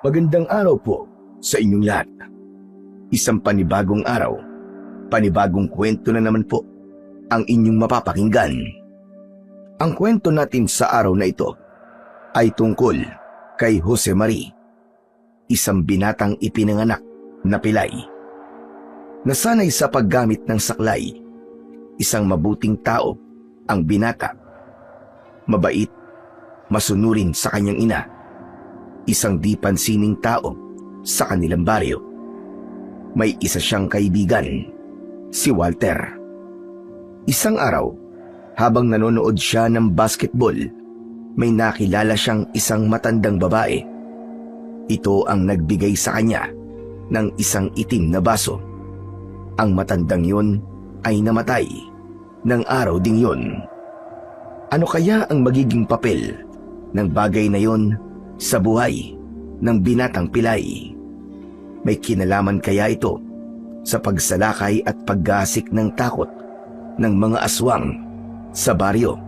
Magandang araw po sa inyong lahat. Isang panibagong araw, panibagong kwento na naman po ang inyong mapapakinggan. Ang kwento natin sa araw na ito ay tungkol kay Jose Mari, isang binatang ipinanganak na pilay. Nasanay sa paggamit ng saklay, isang mabuting tao ang binata. Mabait, masunurin sa kanyang ina, isang di pansining tao sa kanilang baryo. May isa siyang kaibigan, si Walter. Isang araw, habang nanonood siya ng basketball, may nakilala siyang isang matandang babae. Ito ang nagbigay sa kanya ng isang itim na baso. Ang matandang yun ay namatay ng araw ding yun. Ano kaya ang magiging papel ng bagay na yun sa buhay ng binatang pilay? May kinalaman kaya ito sa pagsalakay at paggasik ng takot ng mga aswang sa baryo?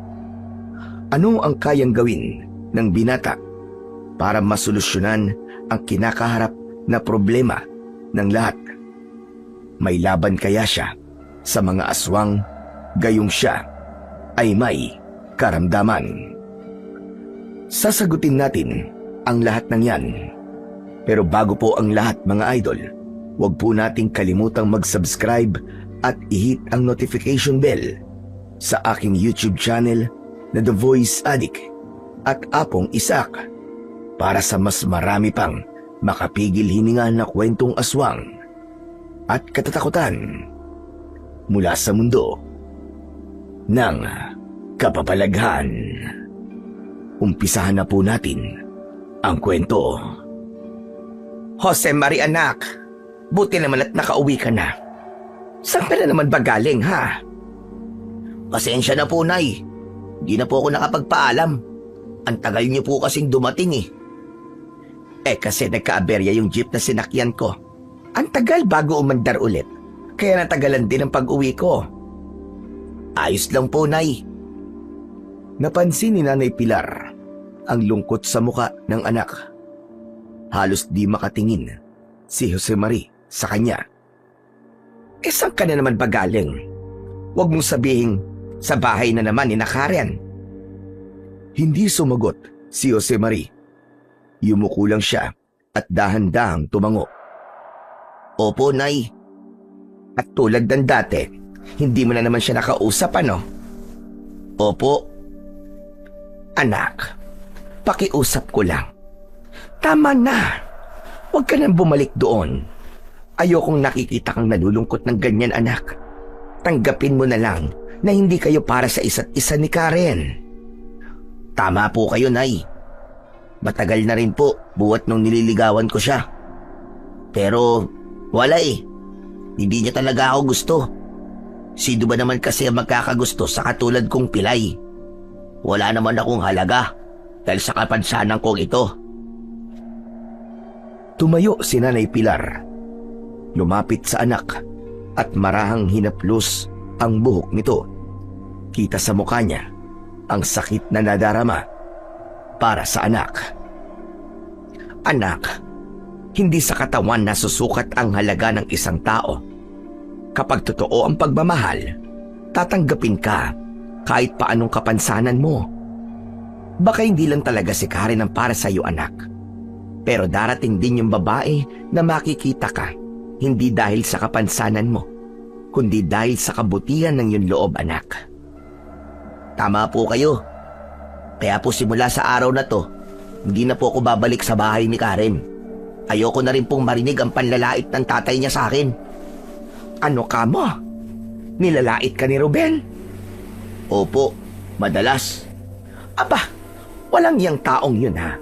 Ano ang kayang gawin ng binata para masolusyonan ang kinakaharap na problema ng lahat? May laban kaya siya sa mga aswang gayong siya ay may karamdaman? Sasagutin natin ang lahat ng yan. Pero bago po ang lahat mga idol, huwag po nating kalimutang mag-subscribe at i-hit ang notification bell sa aking YouTube channel na The Voice Addict at Apong Isak para sa mas marami pang makapigil hininga na kwentong aswang at katatakutan mula sa mundo ng kapabalaghan. Umpisahan na po natin ang kwento. Jose Mari anak, buti naman at nakauwi ka na. Saan ka na naman ba galing ha? Pasensya na po nay, di na po ako nakapagpaalam. Ang tagal niyo po kasing dumating kasi nagkaaberya yung jeep na sinakyan ko. Ang tagal bago umandar ulit, kaya natagalan din ang pag-uwi ko. Ayos lang po nay. Napansin ni Nanay Pilar ang lungkot sa muka ng anak. Halos di makatingin si Jose Mari sa kanya. Saan ka na naman ba galing? Huwag mong sabihin sa bahay na naman ni Karen. Hindi sumagot si Jose Mari. Yumuko lang siya at dahan-dahang tumango. Opo nay. At tulad ng dati, hindi mo na naman siya nakausap ano? Opo. Anak, pakiusap ko lang. Tama na. Huwag ka nang bumalik doon. Ayokong nakikita kang nalulungkot ng ganyan anak. Tanggapin mo na lang na hindi kayo para sa isa't isa ni Karen. Tama po kayo nay. Matagal na rin po buwat nung nililigawan ko siya. Pero wala Hindi niya talaga ako gusto. Sino ba naman kasi ang magkakagusto sa katulad kong pilay? Wala naman akong halaga dahil sa kapansanan kong ito. Tumayo si Nanay Pilar. Lumapit sa anak at marahang hinaplos ang buhok nito. Kita sa mukha niya ang sakit na nadarama para sa anak. Anak, hindi sa katawan nasusukat ang halaga ng isang tao. Kapag totoo ang pagmamahal, tatanggapin ka kahit paanong kapansanan mo. Baka hindi lang talaga si Karen ang para sa iyo anak. Pero darating din yung babae na makikita ka, hindi dahil sa kapansanan mo, kundi dahil sa kabutihan ng iyong loob anak. Tama po kayo. Kaya po simula sa araw na to, hindi na po ako babalik sa bahay ni Karen. Ayoko na rin pong marinig ang panlalait ng tatay niya sa akin. Ano ka mo? Nilalait ka ni Ruben? Opo, madalas. Aba, walang yang taong yun ha.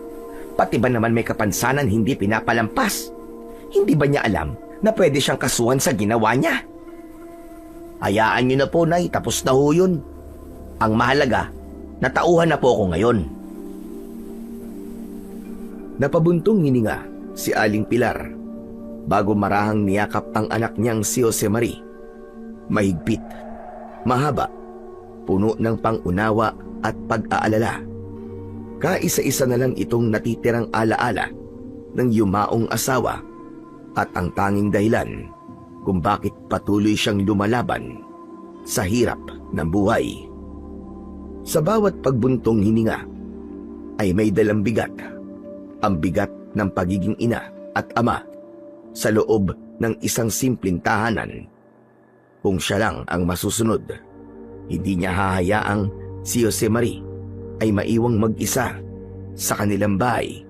Pati ba naman may kapansanan hindi pinapalampas? Hindi ba niya alam na pwede siyang kasuhan sa ginawa niya? Hayaan niyo na po nay, tapos na ho yun. Ang mahalaga, natauhan na po ako ngayon. Napabuntong hininga si Aling Pilar bago marahang niyakap ang anak niyang si Jose Mari. Mahigpit, mahaba, puno ng pang-unawa at pag-aalala. Kaisa-isa na lang itong natitirang alaala ng yumaong asawa at ang tanging dahilan kung bakit patuloy siyang lumalaban sa hirap ng buhay. Sa bawat pagbuntong hininga ay may dalang bigat, ang bigat ng pagiging ina at ama sa loob ng isang simpleng tahanan. Kung siya lang ang masusunod, hindi niya hahayaang si Josemarie ay maiwang mag-isa sa kanilang bahay.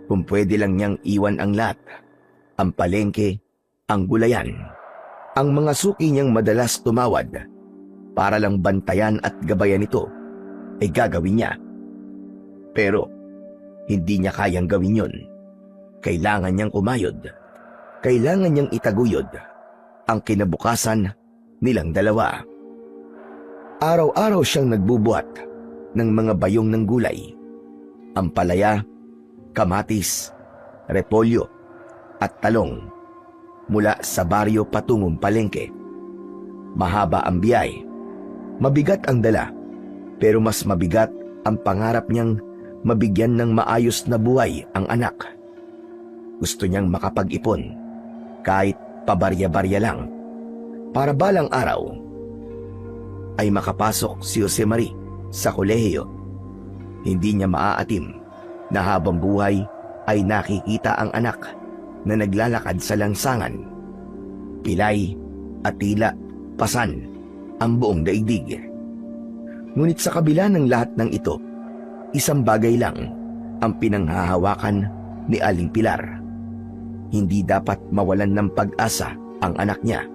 Kung pwede lang niyang iwan ang lahat, ang palengke, ang gulayan, ang mga suki niyang madalas tumawad para lang bantayan at gabayan ito, ay gagawin niya. Pero hindi niya kayang gawin yun. Kailangan niyang kumayod. Kailangan niyang itaguyod ang kinabukasan nilang dalawa. Araw-araw siyang nagbubuhat ng mga bayong ng gulay, ampalaya, kamatis, repolyo at talong mula sa baryo patungong palengke. Mahaba ang biyay, mabigat ang dala, pero mas mabigat ang pangarap niyang mabigyan ng maayos na buhay ang anak. Gusto niyang makapag-ipon kahit pabarya-barya lang para balang araw ay makapasok si Josemarie sa kolehiyo. Hindi niya maaatim na habang buhay ay nakikita ang anak na naglalakad sa lansangan. Pilay at tila pasan ang buong daigdig. Ngunit sa kabila ng lahat ng ito, isang bagay lang ang pinanghahawakan ni Aling Pilar. Hindi dapat mawalan ng pag-asa ang anak niya.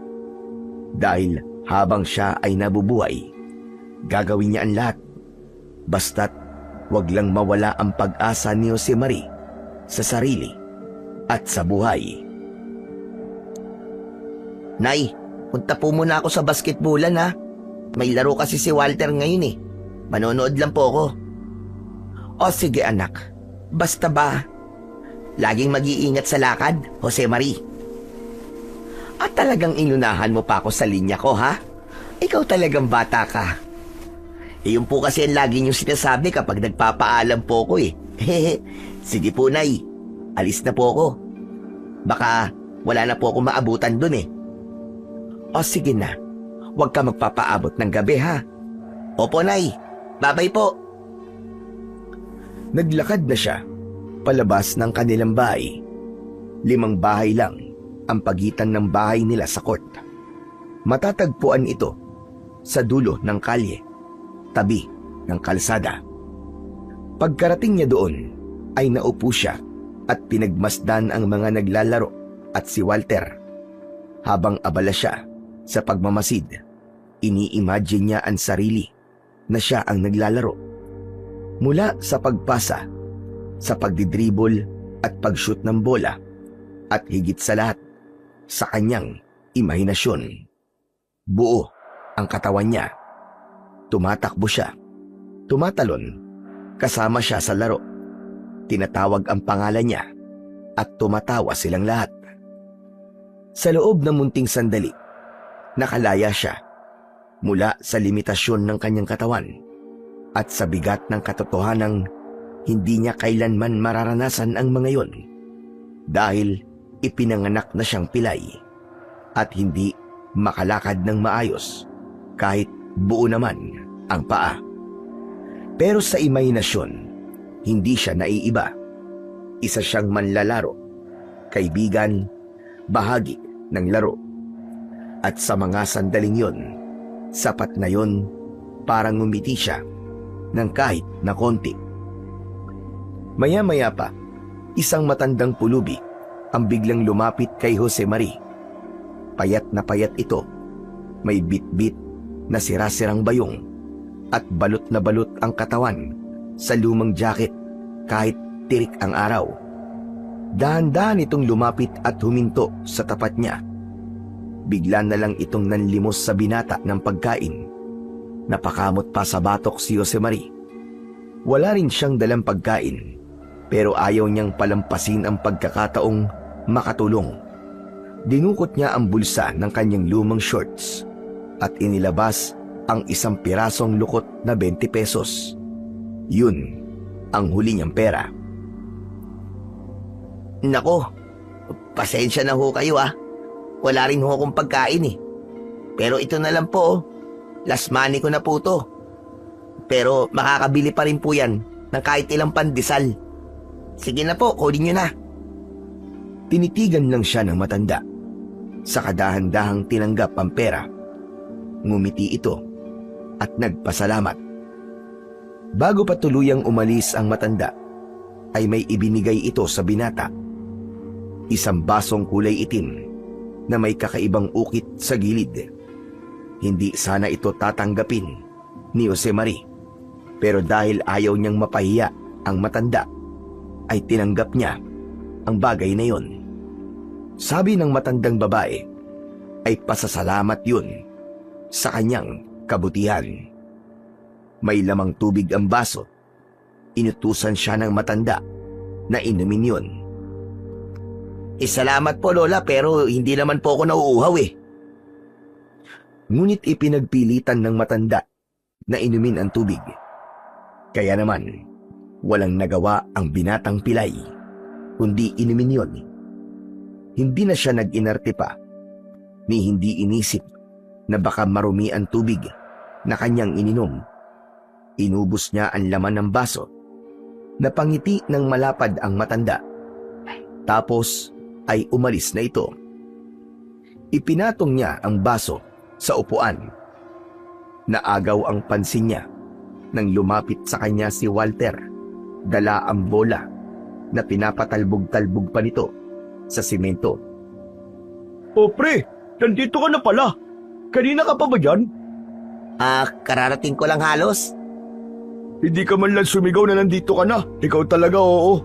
Dahil habang siya ay nabubuhay, gagawin niya ang lahat. Basta't wag lang mawala ang pag-asa ni Josemarie sa sarili at sa buhay. Nay, punta po muna ako sa basketballan ha. May laro kasi si Walter ngayon eh. Manonood lang po ako. O sige anak, basta ba laging mag-iingat sa lakad, Josemarie? At talagang inunahan mo pa ako sa linya ko ha? Ikaw talagang bata ka. Iyon po kasi ang lagi niyong sinasabi kapag nagpapaalam po ko eh. Sige po nay, alis na po ako. Baka wala na po ako maabutan dun eh. O sige na, huwag ka magpapaabot ng gabi ha. Opo nay, babay po. Naglakad na siya palabas ng kanilang bahay. 5 bahay lang ang pagitan ng bahay nila sa court. Matatagpuan ito sa dulo ng kalye, tabi ng kalsada. Pagkarating niya doon ay naupo siya at pinagmasdan ang mga naglalaro at si Walter. Habang abala siya sa pagmamasid, ini-imagine niya ang sarili na siya ang naglalaro. Mula sa pagpasa, sa pagdidribble at pag-shoot ng bola, at higit sa lahat, sa kanyang imahinasyon. Buo ang katawan niya. Tumatakbo siya, tumatalon, kasama siya sa laro. Tinatawag ang pangalan niya at tumatawa silang lahat. Sa loob ng munting sandali, nakalaya siya mula sa limitasyon ng kanyang katawan at sa bigat ng katotohanang hindi niya kailanman mararanasan ang mga yon dahil ipinanganak na siyang pilay at hindi makalakad ng maayos kahit buo naman ang paa. Pero sa imahinasyon, hindi siya naiiba. Isa siyang manlalaro, kaibigan, bahagi ng laro. At sa mga sandaling yon, sapat na yon para ngumiti siya ng kahit na konti. Maya-maya pa, isang matandang pulubi ang biglang lumapit kay Josemarie. Payat na payat ito, may bit-bit na sira-sirang bayong at balot na balot ang katawan sa lumang jacket kahit tirik ang araw. Dahan-dahan itong lumapit at huminto sa tapat niya. Bigla na lang itong nanlimos sa binata ng pagkain. Napakamot pa sa batok si Josemarie. Wala rin siyang dalang pagkain, pero ayaw niyang palampasin ang pagkakataong makatulong. Dinukot niya ang bulsa ng kanyang lumang shorts at inilabas ang 1 pirasong lukot na 20 pesos. Yun ang huli niyang pera. Nako, pasensya na ho kayo ah. Wala rin ho akong pagkain eh. Pero ito na lang po oh. Last money ko na po to. Pero makakabili pa rin po yan ng kahit ilang pandesal. Sige na po, kunin nyo na. Tinitigan lang siya ng matanda. Sa kadahan-dahang tinanggap ang pera. Ngumiti ito at nagpasalamat. Bago pa tuluyang umalis ang matanda, ay may ibinigay ito sa binata. Isang basong kulay itim na may kakaibang ukit sa gilid. Hindi sana ito tatanggapin ni Josemarie, pero dahil ayaw niyang mapahiya ang matanda, ay tinanggap niya ang bagay na yon. Sabi ng matandang babae, ay pasasalamat yun sa kanyang kabutihan. May lamang tubig ang baso. Inutusan siya ng matanda na inumin yun. Salamat po Lola, pero hindi naman po ako nauuhaw eh. Ngunit ipinagpilitan ng matanda na inumin ang tubig. Kaya naman, walang nagawa ang binatang pilay, kundi inumin yun. Hindi na siya nag-inarte pa, ni hindi inisip na baka marumi ang tubig na kanyang ininom. Inubos niya ang laman ng baso. Napangiti ng malapad ang matanda. Tapos ay umalis na ito. Ipinatong niya ang baso sa upuan. Naagaw ang pansin niya nang lumapit sa kanya si Walter. Dala ang bola na pinapatalbog-talbog pa nito sa simento. O pre, nandito ka na pala. Kanina ka pa ba dyan? Kararating ko lang halos. Hindi ka man lang sumigaw na nandito ka na. Ikaw talaga, oo.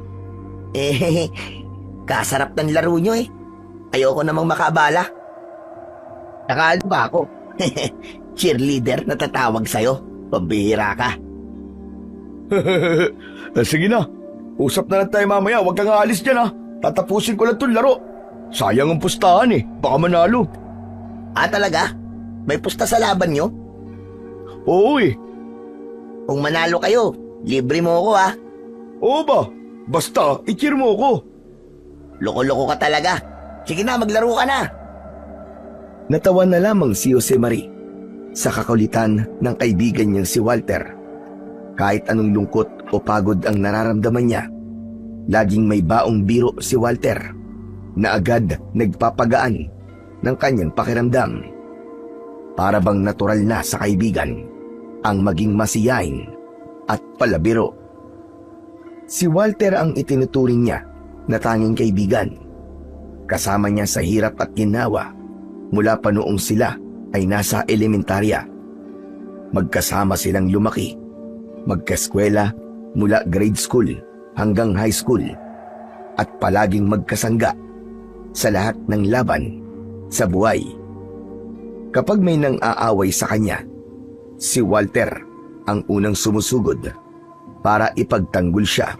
Kasarap ng laro nyo eh. Ayoko namang makabala. Nakaano ba ako? Cheerleader na tatawag sa'yo. Pambihira ka. Sige na. Usap na lang tayo mamaya. Huwag kang aalis dyan ha. Tatapusin ko lang itong laro. Sayang ang pustahan eh. Baka manalo. Talaga? May pusta sa laban nyo? Oo eh. Kung manalo kayo, libre mo ako ah. Oo ba? Basta, i-cheer mo ako. Loko-loko ka talaga. Sige na, maglaro ka na. Natawa na lamang si Josemarie sa kakulitan ng kaibigan niyang si Walter. Kahit anong lungkot o pagod ang nararamdaman niya, laging may baong biro si Walter na agad nagpapagaan ng kanyang pakiramdam. Para bang natural na sa kaibigan ang maging masiyahin at palabiro. Si Walter ang itinuturing niya na tanging kaibigan. Kasama niya sa hirap at ginawa mula pa noong sila ay nasa elementarya. Magkasama silang lumaki, magkaskwela mula grade school hanggang high school, at palaging magkasangga sa lahat ng laban sa buhay. Kapag may nang aaway sa kanya, si Walter ang unang sumusugod para ipagtanggol siya.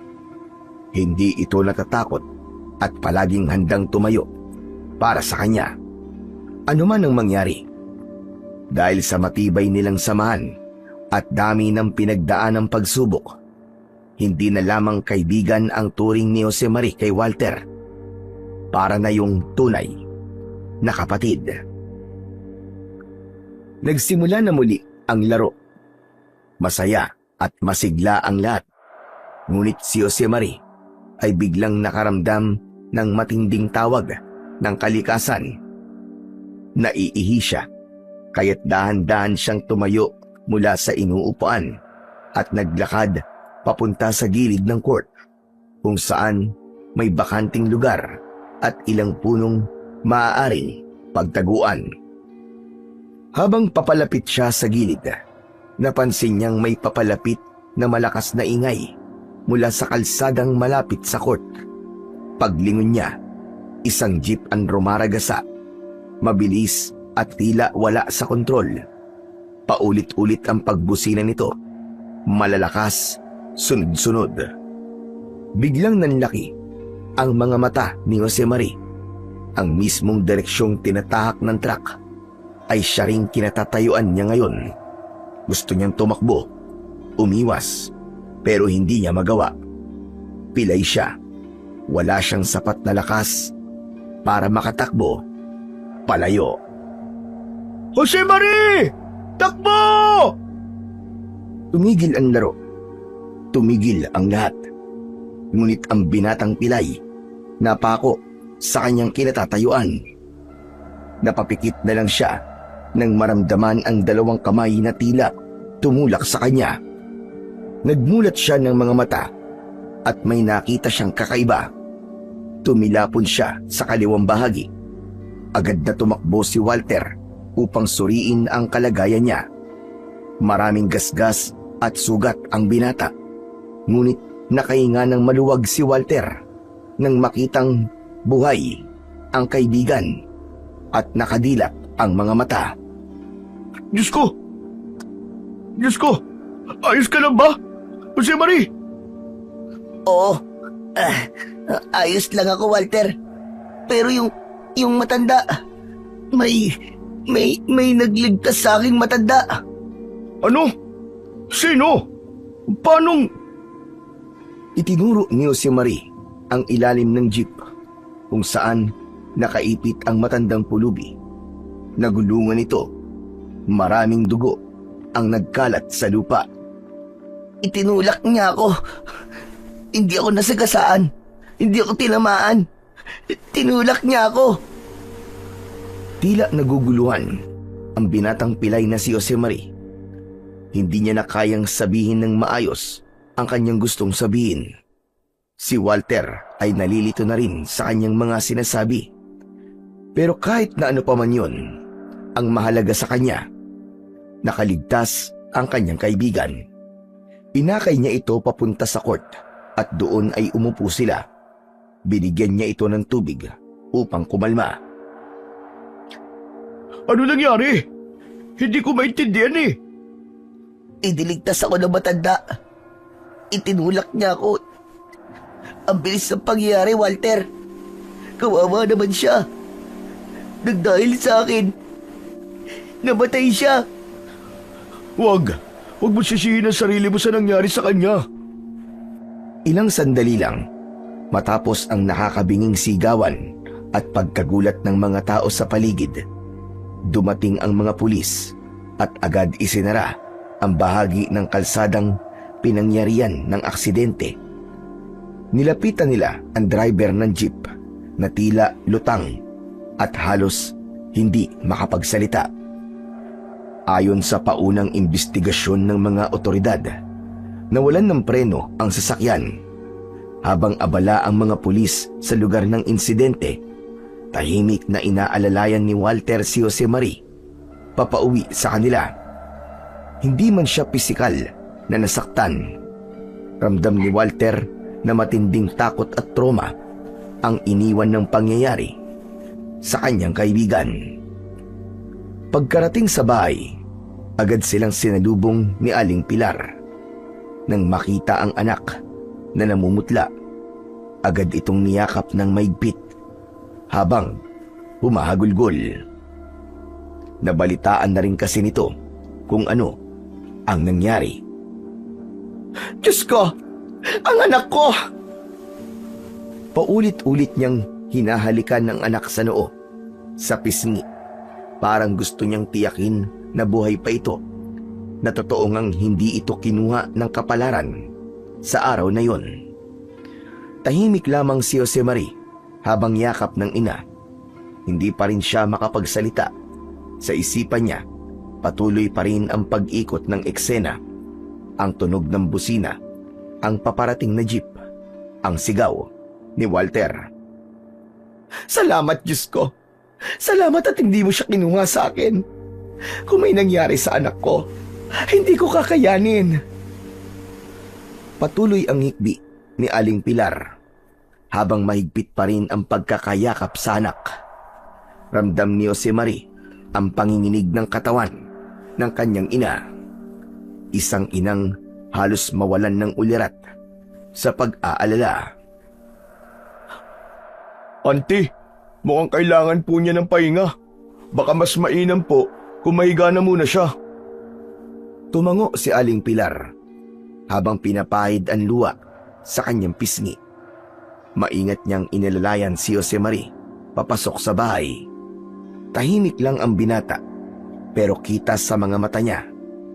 Hindi ito natatakot at palaging handang tumayo para sa kanya. Ano man ang mangyari. Dahil sa matibay nilang samahan at dami ng pinagdaanang pagsubok, hindi na lamang kaibigan ang turing ni Josemarie kay Walter. Para na yung tunay na kapatid. Nagsimula na muli ang laro. Masaya at masigla ang lahat. Ngunit si Josemarie ay biglang nakaramdam ng matinding tawag ng kalikasan. Naiihi siya, kaya't dahan-dahan siyang tumayo mula sa inuupuan at naglakad papunta sa gilid ng court, kung saan may bakanting lugar at ilang punong maaaring pagtaguan. Habang papalapit siya sa gilid, napansin niyang may papalapit na malakas na ingay mula sa kalsadang malapit sa court. Paglingon niya, isang jeep ang rumaragasa, mabilis at tila wala sa kontrol. Paulit-ulit ang pagbusina nito, malalakas, sunod-sunod. Biglang nanlaki ang mga mata ni Josemarie. Ang mismong direksyong tinatahak ng truck ay siya ring kinatatayuan niya ngayon. Gusto niyang tumakbo, umiwas, pero hindi niya magawa. Pilay siya. wala siyang sapat na lakas para makatakbo palayo. Jose Marie! Takbo! Tumigil ang laro. Tumigil ang lahat. Ngunit ang binatang pilay napako sa kanyang kinatatayuan. Napapikit na lang siya nang maramdaman ang dalawang kamay na tila tumulak sa kanya. Nagmulat siya ng mga mata at may nakita siyang kakaiba. Tumilapon siya sa kaliwang bahagi. Agad na tumakbo si Walter upang suriin ang kalagayan niya. Maraming gasgas at sugat ang binata. Ngunit nakahinga ng maluwag si Walter nang makitang buhay ang kaibigan at nakadilat ang mga mata. Diyos ko! Diyos ko! Ayos ka lang ba? Jose Marie! Oo. Ayos lang ako, Walter. Pero yung matanda, may nagligtas sa aking matanda. Ano? Sino? Paanong... Itinuro ni Jose Marie ang ilalim ng jeep kung saan nakaipit ang matandang pulubi. Nagulungan ito. Maraming dugo ang nagkalat sa lupa. Itinulak niya ako. Hindi ako nasagasaan. Hindi ako tinamaan. Tinulak niya ako. Tila naguguluhan ang binatang pilay na si Jose Marie. Hindi niya na kayang sabihin ng maayos ang kanyang gustong sabihin. Si Walter ay nalilito na rin sa kanyang mga sinasabi. Pero kahit na ano pa man yun, ang mahalaga sa kanya, nakaligtas ang kanyang kaibigan. Inakay niya ito papunta sa court at doon ay umupo sila. Binigyan niya ito ng tubig upang kumalma. Ano nangyari? Hindi ko maintindihan eh. Idiligtas ako ng matanda. Itinulak niya ako. Ang bilis ng pangyayari, Walter. Kawawa naman siya. Nagdahil sa akin, namatay siya. Huwag mo sisihin ang sarili mo sa nangyari sa kanya. Ilang sandali lang, matapos ang nakakabinging sigawan at pagkagulat ng mga tao sa paligid, dumating ang mga pulis at agad isinara ang bahagi ng kalsadang pinangyarihan ng aksidente. Nilapitan nila ang driver ng jeep na tila lutang at halos hindi makapagsalita. Ayon sa paunang imbestigasyon ng mga otoridad, nawalan ng preno ang sasakyan. Habang abala ang mga pulis sa lugar ng insidente, tahimik na inaalalayan ni Walter si Jose Marie papauwi sa kanila. Hindi man siya pisikal na nasaktan. Ramdam ni Walter na matinding takot at trauma ang iniwan ng pangyayari sa kanyang kaibigan. Pagkarating sa bahay, agad silang sinalubong ni Aling Pilar. Nang makita ang anak na namumutla, agad itong niyakap ng maigpit habang humahagulgol. Nabalitaan na rin kasi nito kung ano ang nangyari. Diyos ko! Ang anak ko! Paulit-ulit niyang hinahalikan ng anak sa noo, sa pisngi. Parang gusto niyang tiyakin na buhay pa ito, na totoo ngang hindi ito kinuha ng kapalaran sa araw na yon. Tahimik lamang si Jose Marie habang yakap ng ina. Hindi pa rin siya makapagsalita. Sa isipan niya, patuloy pa rin ang pag-ikot ng eksena, ang tunog ng busina, ang paparating na jeep, ang sigaw ni Walter. Salamat, Diyos ko. Salamat at hindi mo siya kinuha sa akin. Kung may nangyari sa anak ko, hindi ko kakayanin. Patuloy ang hikbi ni Aling Pilar habang mahigpit pa rin ang pagkakayakap sa anak. Ramdam ni Jose Marie ang panginginig ng katawan ng kanyang ina. Isang inang halos mawalan ng ulirat sa pag-aalala. Auntie, mukhang kailangan po niya ng pahinga. Baka mas mainam po kung mahiga na muna siya. Tumango si Aling Pilar habang pinapahid ang luwa sa kanyang pisngi. Maingat niyang inilalayan si Josemarie papasok sa bahay. Tahimik lang ang binata, pero kita sa mga mata niya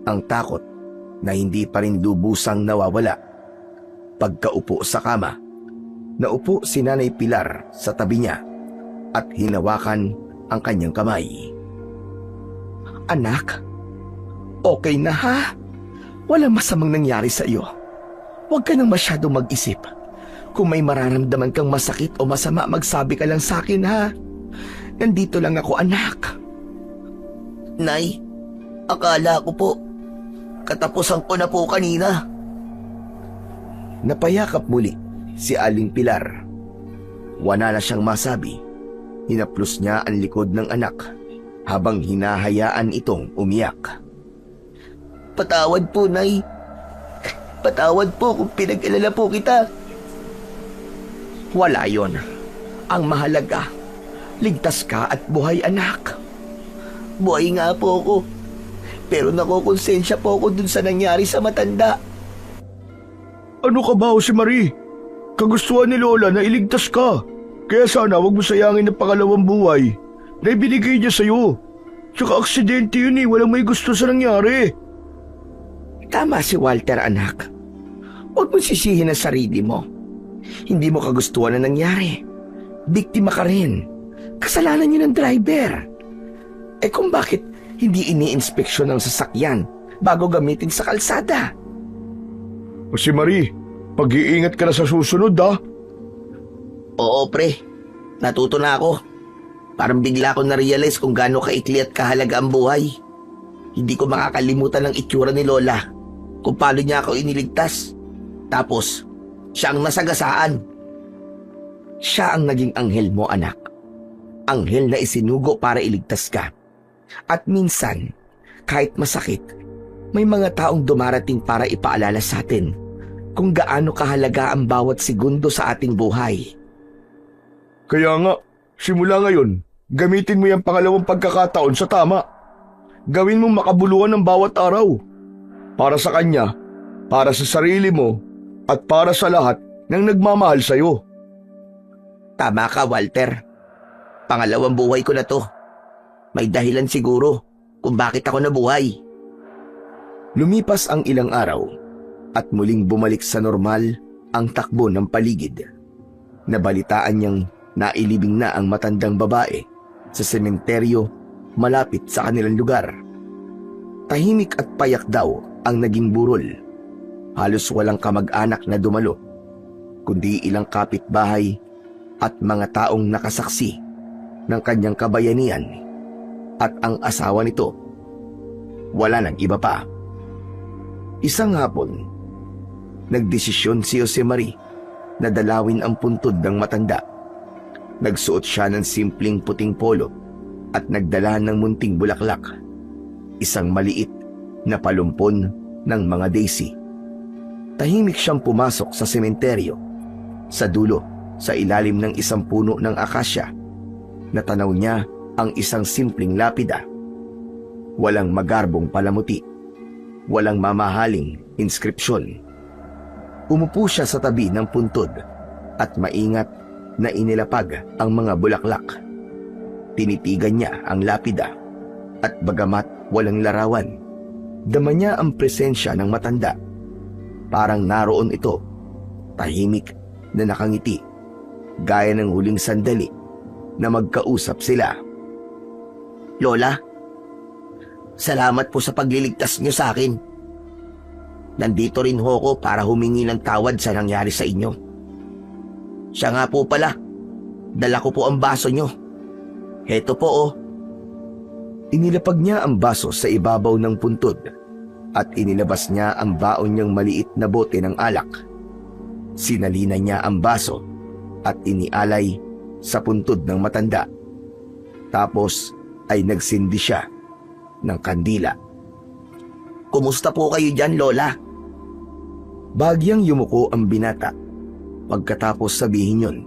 ang takot na hindi pa rin lubusang nawawala. Pagkaupo sa kama, naupo si Nanay Pilar sa tabi niya at hinawakan ang kanyang kamay. Anak, okay na ha? Walang masamang nangyari sa iyo. Huwag ka nang masyadong mag-isip. Kung may mararamdaman kang masakit o masama, magsabi ka lang sa akin ha. Nandito lang ako, anak. Nay, akala ko po, katapusan ko na po kanina. Napayakap muli si Aling Pilar. Wala na siyang masabi. Hinaplos niya ang likod ng anak habang hinahayaan itong umiyak. Patawad po, Nay. Patawad po kung pinag-alala po kita. Wala yon. Ang mahalaga, ligtas ka at buhay, anak. Buhay nga po ako. Pero nakukonsensya po ako dun sa nangyari sa matanda. Ano ka ba, Josemarie? Kagustuhan ni Lola na iligtas ka. Kaya sana wag mo sayangin ang pangalawang buhay na ibinigay niya sa'yo. Tsaka aksidente yun walang may gusto sa nangyari. Tama si Walter, anak. Huwag mo sisihin ang sarili mo. Hindi mo kagustuhan na nangyari. Biktima ka rin. Kasalanan niyo ng driver. Kung bakit hindi ini-inspeksyon ng sasakyan bago gamitin sa kalsada? Josemarie, pag-iingat ka na sa susunod Oo, pre. Natuto na ako. Parang bigla ko na-realize kung gaano kaikli at kahalaga ang buhay. Hindi ko makakalimutan ang itsura ni Lola kung paano niya ako iniligtas. Tapos, siya ang nasagasaan. Siya ang naging anghel mo, anak. Anghel na isinugo para iligtas ka. At minsan, kahit masakit, may mga taong dumarating para ipaalala sa atin kung gaano kahalaga ang bawat segundo sa ating buhay. Kaya nga, simula ngayon, gamitin mo yung pangalawang pagkakataon sa tama. Gawin mong makabuluhan ng bawat araw. Para sa kanya, para sa sarili mo, at para sa lahat ng nagmamahal sa'yo. Tama ka, Walter. Pangalawang buhay ko na to. May dahilan siguro kung bakit ako nabuhay. Lumipas ang ilang araw at muling bumalik sa normal ang takbo ng paligid. Nabalitaan niyang nailibing na ang matandang babae sa sementeryo malapit sa kanilang lugar. Tahimik at payak daw ang naging burol. Halos walang kamag-anak na dumalo, kundi ilang kapitbahay at mga taong nakasaksi ng kanyang kabayanihan at ang asawa nito. Wala nang iba pa. Isang hapon, nagdesisyon si Josemarie na dalawin ang puntod ng matanda. Nagsuot siya ng simpleng puting polo at nagdala ng munting bulaklak, isang maliit na palumpon ng mga daisy. Tahimik siyang pumasok sa sementeryo. Sa dulo, sa ilalim ng isang puno ng akasya, natanaw niya ang isang simpleng lapida. Walang magarbong palamuti, walang mamahaling inskripsyon. Umupo siya sa tabi ng puntod at maingat na inilapag ang mga bulaklak. Tinitigan niya ang lapida at bagamat walang larawan, dama niya ang presensya ng matanda. Parang naroon ito, tahimik na nakangiti, gaya ng huling sandali na magkausap sila. Lola, salamat po sa pagliligtas niyo sa akin. Nandito rin ho ako para humingi ng tawad sa nangyari sa inyo. Siya nga po pala, dala ko po ang baso niyo. Heto po oh. Inilapag niya ang baso sa ibabaw ng puntod at inilabas niya ang baon niyang maliit na bote ng alak. Sinalina niya ang baso at inialay sa puntod ng matanda. Tapos ay nagsindi siya ng kandila. Kumusta po kayo dyan, Lola? Bagyang yumuko ang binata. Pagkatapos sabihin yun,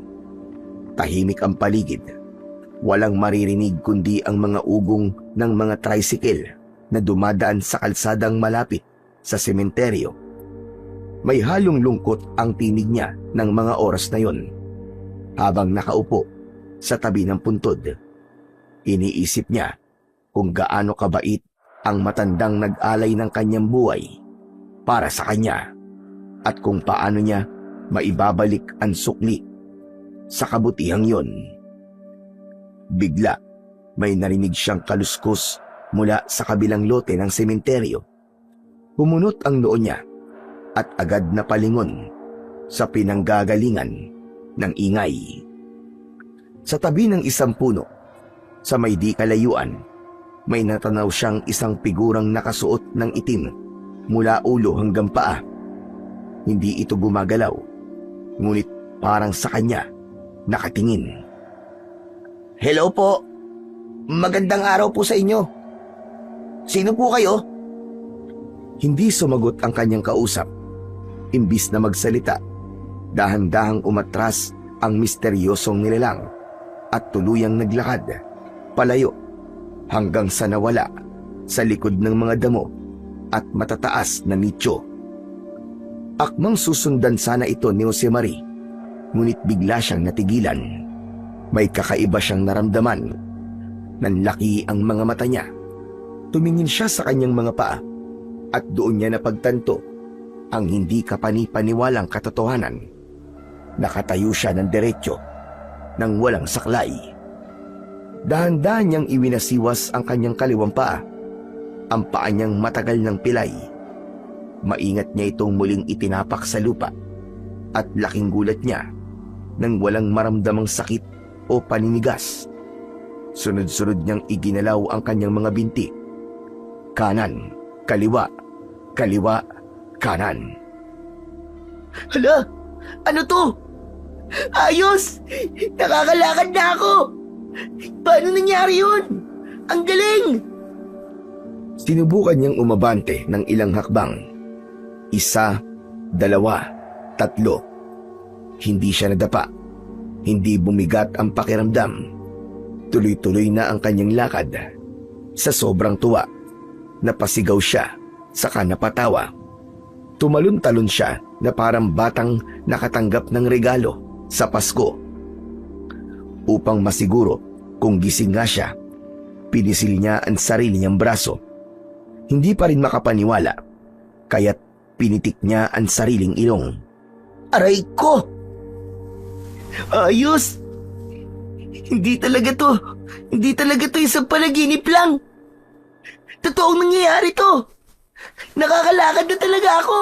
tahimik ang paligid. Walang maririnig kundi ang mga ugong ng mga tricycle na dumadaan sa kalsadang malapit sa sementeryo. May halong lungkot ang tinig niya ng mga oras na yon. habang nakaupo sa tabi ng puntod. Iniisip niya kung gaano kabait ang matandang nag-alay ng kanyang buhay para sa kanya at kung paano niya maibabalik ang sukli sa kabutihang yon. Bigla, may narinig siyang kaluskos mula sa kabilang lote ng sementeryo. Pumunot ang noo niya at agad na palingon sa pinanggagalingan ng ingay. Sa tabi ng isang puno, sa may di kalayuan, may natanaw siyang isang figurang nakasuot ng itim mula ulo hanggang paa. Hindi ito gumagalaw, ngunit parang sa kanya nakatingin. Hello po. Magandang araw po sa inyo. Sino po kayo? Hindi sumagot ang kanyang kausap. Imbis na magsalita, dahan-dahang umatras ang misteryosong nilalang at tuluyang naglakad palayo hanggang sa nawala sa likod ng mga damo at matataas na nicho. Akmang susundan sana ito ni Jose Mari, ngunit bigla siyang natigilan. May kakaiba siyang naramdaman. Nanlaki ang mga mata niya. Tumingin siya sa kanyang mga paa at doon niya napagtanto ang hindi kapani-paniwalang katotohanan. Nakatayo siya ng diretsyo nang walang saklay. Dahan-dahan niyang iwinasiwas ang kanyang kaliwang paa. Ang paa niyang matagal ng pilay. Maingat niya itong muling itinapak sa lupa at laking gulat niya nang walang maramdamang sakit o paninigas. Sunod-sunod niyang iginalaw ang kanyang mga binti. Kanan, kaliwa, kaliwa, kanan. Hala, ano to? Ayos! Nakakalakad na ako! Paano nangyari yun? Ang galing! Sinubukan niyang umabante ng ilang hakbang. 1, 2, 3. Hindi siya nadapa. Hindi bumigat ang pakiramdam. Tuloy-tuloy na ang kanyang lakad. Sa sobrang tuwa, napasigaw siya, saka napatawa. Tumalon-talon siya na parang batang nakatanggap ng regalo sa Pasko. Upang masiguro kung gising nga siya, pinisil niya ang sarili niyang braso. Hindi pa rin makapaniwala, kaya't pinitik niya ang sariling ilong. Aray ko! Ayos! Hindi talaga to isang panaginip lang. Totoong nangyayari to. Nakakalakad na talaga ako.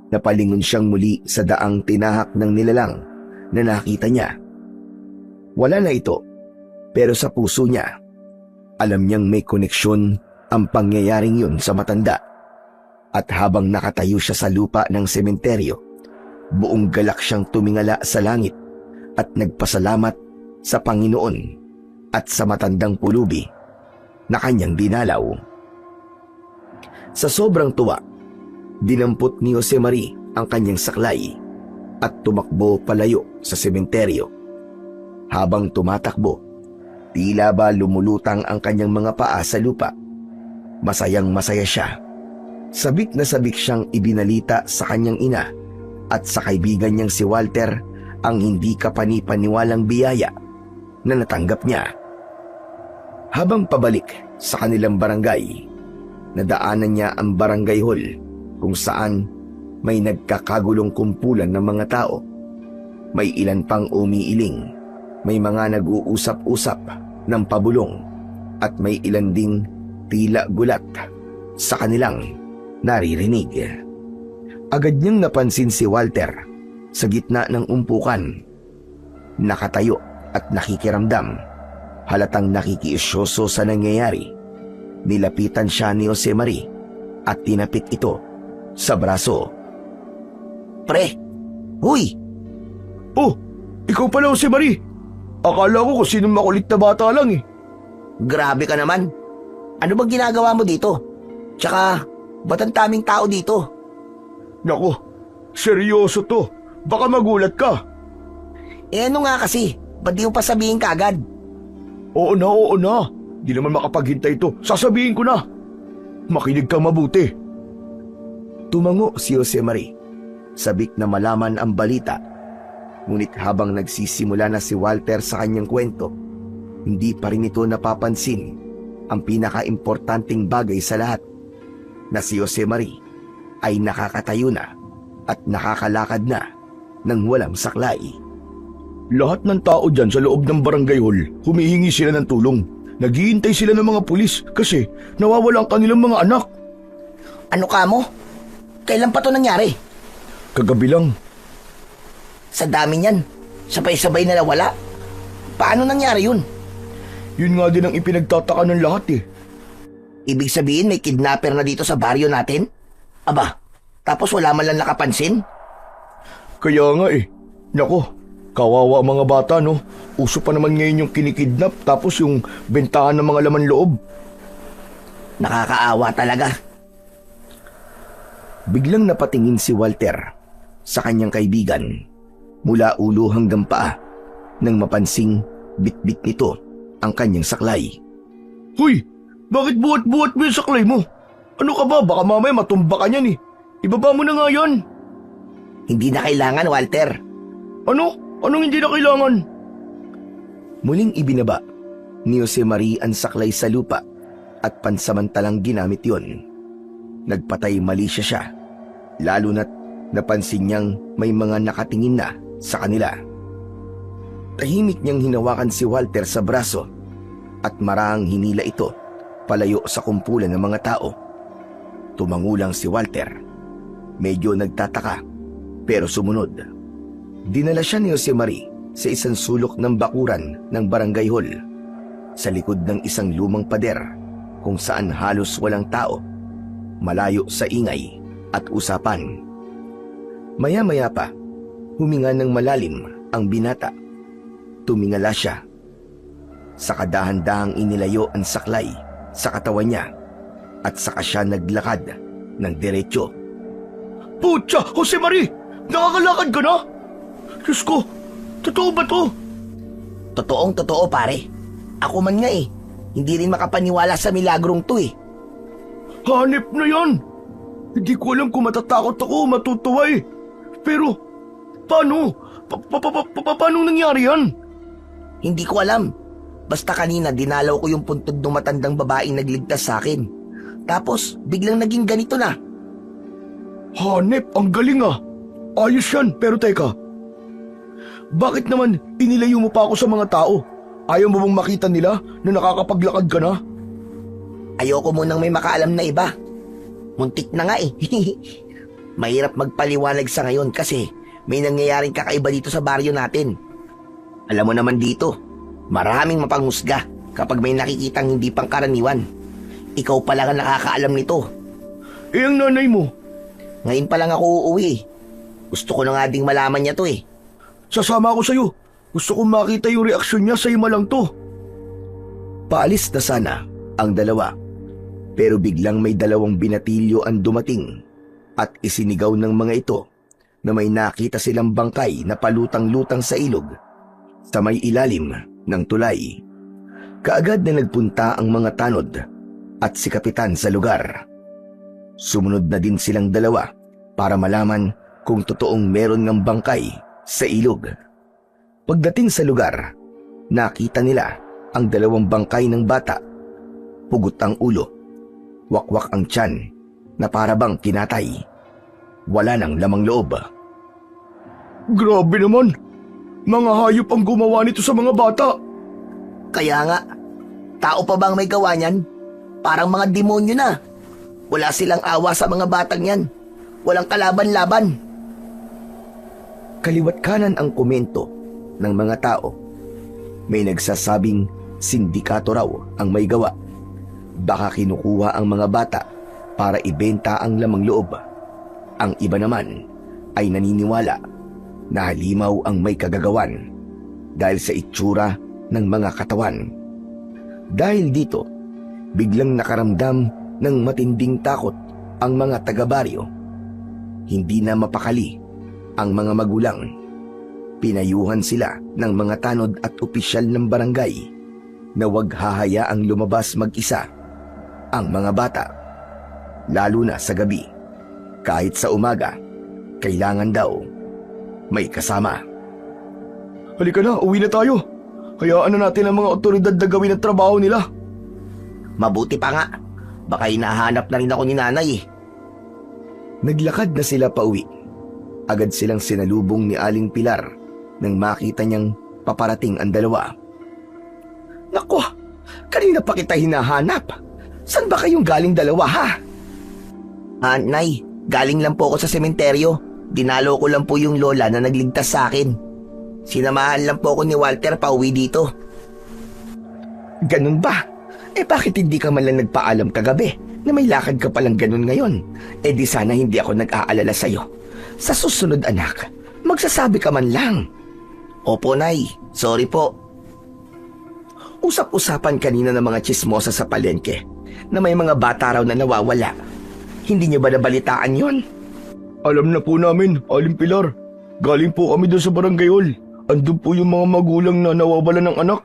Napalingon siyang muli sa daang tinahak ng nilalang na nakita niya. Wala na ito, pero sa puso niya, alam niyang may koneksyon ang pangyayaring yun sa matanda. At habang nakatayo siya sa lupa ng sementeryo, buong galak siyang tumingala sa langit at nagpasalamat sa Panginoon at sa matandang pulubi na kanyang dinalaw. Sa sobrang tuwa, dinampot ni Jose Mari ang kanyang saklay at tumakbo palayo sa sementeryo. Habang tumatakbo, tila ba lumulutang ang kanyang mga paa sa lupa. Masayang masaya siya. Sabik na sabik siyang ibinalita sa kanyang ina at sa kaibigan niyang si Walter ang hindi kapani-paniwalang biyaya na natanggap niya. Habang pabalik sa kanilang barangay, nadaanan niya ang barangay hall kung saan may nagkakagulong kumpulan ng mga tao. May ilan pang umiiling, may mga nag-uusap-usap ng pabulong at may ilan ding tila gulat sa kanilang naririnig. Agad niyang napansin si Walter sa gitna ng umpukan. Nakatayo at nakikiramdam. Halatang nakikiisyoso sa nangyayari. Nilapitan siya ni Jose Mari at tinapik ito sa braso. Pre! Huy! Oh, ikaw pala si Marie. Akala ko kung sinong makulit na bata lang eh. Grabe ka naman. Ano bang ginagawa mo dito? Tsaka, ba't ang taming tao dito? Naku, seryoso to. Baka magulat ka. Eh ano nga kasi, ba't di mo pa sabihin kaagad? Oo na. Di naman makapaghintay to. Sasabihin ko na. Makinig kang mabuti. Tumango si Jose Mari. Sabik na malaman ang balita. Ngunit habang nagsisimula na si Walter sa kanyang kwento, hindi pa rin ito napapansin ang pinaka-importanting bagay sa lahat, na si Jose Marie ay nakakatayo na at nakakalakad na ng walang saklay. Lahat ng tao dyan sa loob ng barangay hall, humihingi sila ng tulong. Naghihintay sila ng mga pulis kasi nawawala ang kanilang mga anak. Ano ka mo? Kailan pa to nangyari? Kagabi lang. Sa dami niyan, sabay-sabay na nawala. Paano nangyari yun? Yun nga din ang ipinagtataka ng lahat eh. Ibig sabihin may kidnapper na dito sa baryo natin? Aba, tapos wala man lang nakapansin? Kaya nga eh. Nako, kawawa ang mga bata no. Uso pa naman ngayon yung kinikidnap tapos yung bentahan ng mga laman loob. Nakakaawa talaga. Biglang napatingin si Walter sa kanyang kaibigan mula ulo hanggang paa nang mapansing bitbit nito ang kanyang saklay. Hoy, bakit buhat-buhat mo yung saklay mo? Ano ka ba? Baka mamaya matumba ka niyan eh. Ibaba mo na nga yan. Hindi na kailangan, Walter. Ano? Anong hindi na kailangan? Muling ibinaba ni Jose Marie ang saklay sa lupa at pansamantalang ginamit yon. Nagpatay mali siya, lalo na't napansin niyang may mga nakatingin na sa kanila. Tahimik niyang hinawakan si Walter sa braso at marahang hinila ito palayo sa kumpulan ng mga tao. Tumangulang si Walter. Medyo nagtataka pero sumunod. Dinala siya ni Jose Marie sa isang sulok ng bakuran ng barangay hall sa likod ng isang lumang pader kung saan halos walang tao, malayo sa ingay at usapan. Maya-maya pa, huminga ng malalim ang binata. Tumingala siya. Sa kadahan-dahang inilayo ang saklay sa katawan niya at saka siya naglakad ng diretsyo. Putya, Jose Marie! Nakakalakad ka na? Diyos ko, totoo ba to? Totoong totoo, pare. Ako man nga eh. Hindi rin makapaniwala sa milagrong to eh. Hanip na yan! Hindi ko alam kung matatakot ako o matutuwa eh. Pero, paano? Paano nangyari yan? Hindi ko alam. Basta kanina dinalaw ko yung puntod ng matandang babaeng nagligtas sa akin. Tapos, biglang naging ganito na. Hanip, ang galing ah. Ayos yan, pero teka. Bakit naman inilayo mo pa ako sa mga tao? Ayaw mo bang makita nila na nakakapaglakad ka na? Ayoko munang may makaalam na iba. Muntik na nga eh. Mahirap magpaliwanag sa ngayon kasi may nangyayaring kakaiba dito sa baryo natin. Alam mo naman dito, maraming mapanghusga kapag may nakikitang hindi pangkaraniwan. Ikaw pa lang ang nakakaalam nito. Eh ang nanay mo? Ngayon pa lang ako uuwi. Gusto ko na nga ding malaman niya to eh. Sasama ako sa'yo. Gusto kong makita yung reaksyon niya sa ima lang to. Paalis na sana ang dalawa, pero biglang may dalawang binatilyo ang dumating at isinigaw ng mga ito na may nakita silang bangkay na palutang-lutang sa ilog sa may ilalim ng tulay. Kaagad na nagpunta ang mga tanod at si kapitan sa lugar. Sumunod na din silang dalawa para malaman kung totoong meron ng bangkay sa ilog. Pagdating sa lugar, nakita nila ang dalawang bangkay ng bata. Pugot ang ulo, wakwak ang tiyan na para bang kinatay. Wala nang lamang loob. Grabe naman. Mga hayop ang gumawa nito sa mga bata. Kaya nga, tao pa bang may gawa niyan? Parang mga demonyo na. Wala silang awa sa mga batang yan. Walang kalaban-laban. Kaliwat kanan ang komento ng mga tao. May nagsasabing sindikato raw ang may gawa. Baka kinukuha ang mga bata para ibenta ang lamang loob. Ang iba naman ay naniniwala na halimaw ang may kagagawan dahil sa itsura ng mga katawan. Dahil dito, biglang nakaramdam ng matinding takot ang mga taga-baryo. Hindi na mapakali ang mga magulang. Pinayuhan sila ng mga tanod at opisyal ng barangay na huwag hahayaang lumabas mag-isa ang mga bata, lalo na sa gabi. Kahit sa umaga, kailangan daw may kasama. Halika na, uwi na tayo. Hayaan na natin ang mga otoridad na gawin ang trabaho nila. Mabuti pa nga. Baka hinahanap na rin ako ni nanay eh. Naglakad na sila pauwi. Agad silang sinalubong ni Aling Pilar nang makita niyang paparating ang dalawa. Nako, kanina pa kita hinahanap. Saan ba kayong galing dalawa ha? Nay, galing lang po ako sa sementeryo. Dinalo ko lang po yung lola na nagligtas sa akin. Sinamahan lang po ako ni Walter pauwi dito. Ganun ba? Bakit hindi ka man lang nagpaalam kagabi na may lakad ka palang ganun ngayon? Di sana hindi ako nag-aalala sa'yo. Sa susunod anak, magsasabi ka man lang. Opo, Nay. Sorry po. Usap-usapan kanina ng mga tsismosa sa palengke na may mga bata raw na nawawala. Hindi niyo ba nabalitaan yon? Alam na po namin, Aling Pilar. Galing po kami doon sa barangay hall. Andun po yung mga magulang na nawawala ng anak.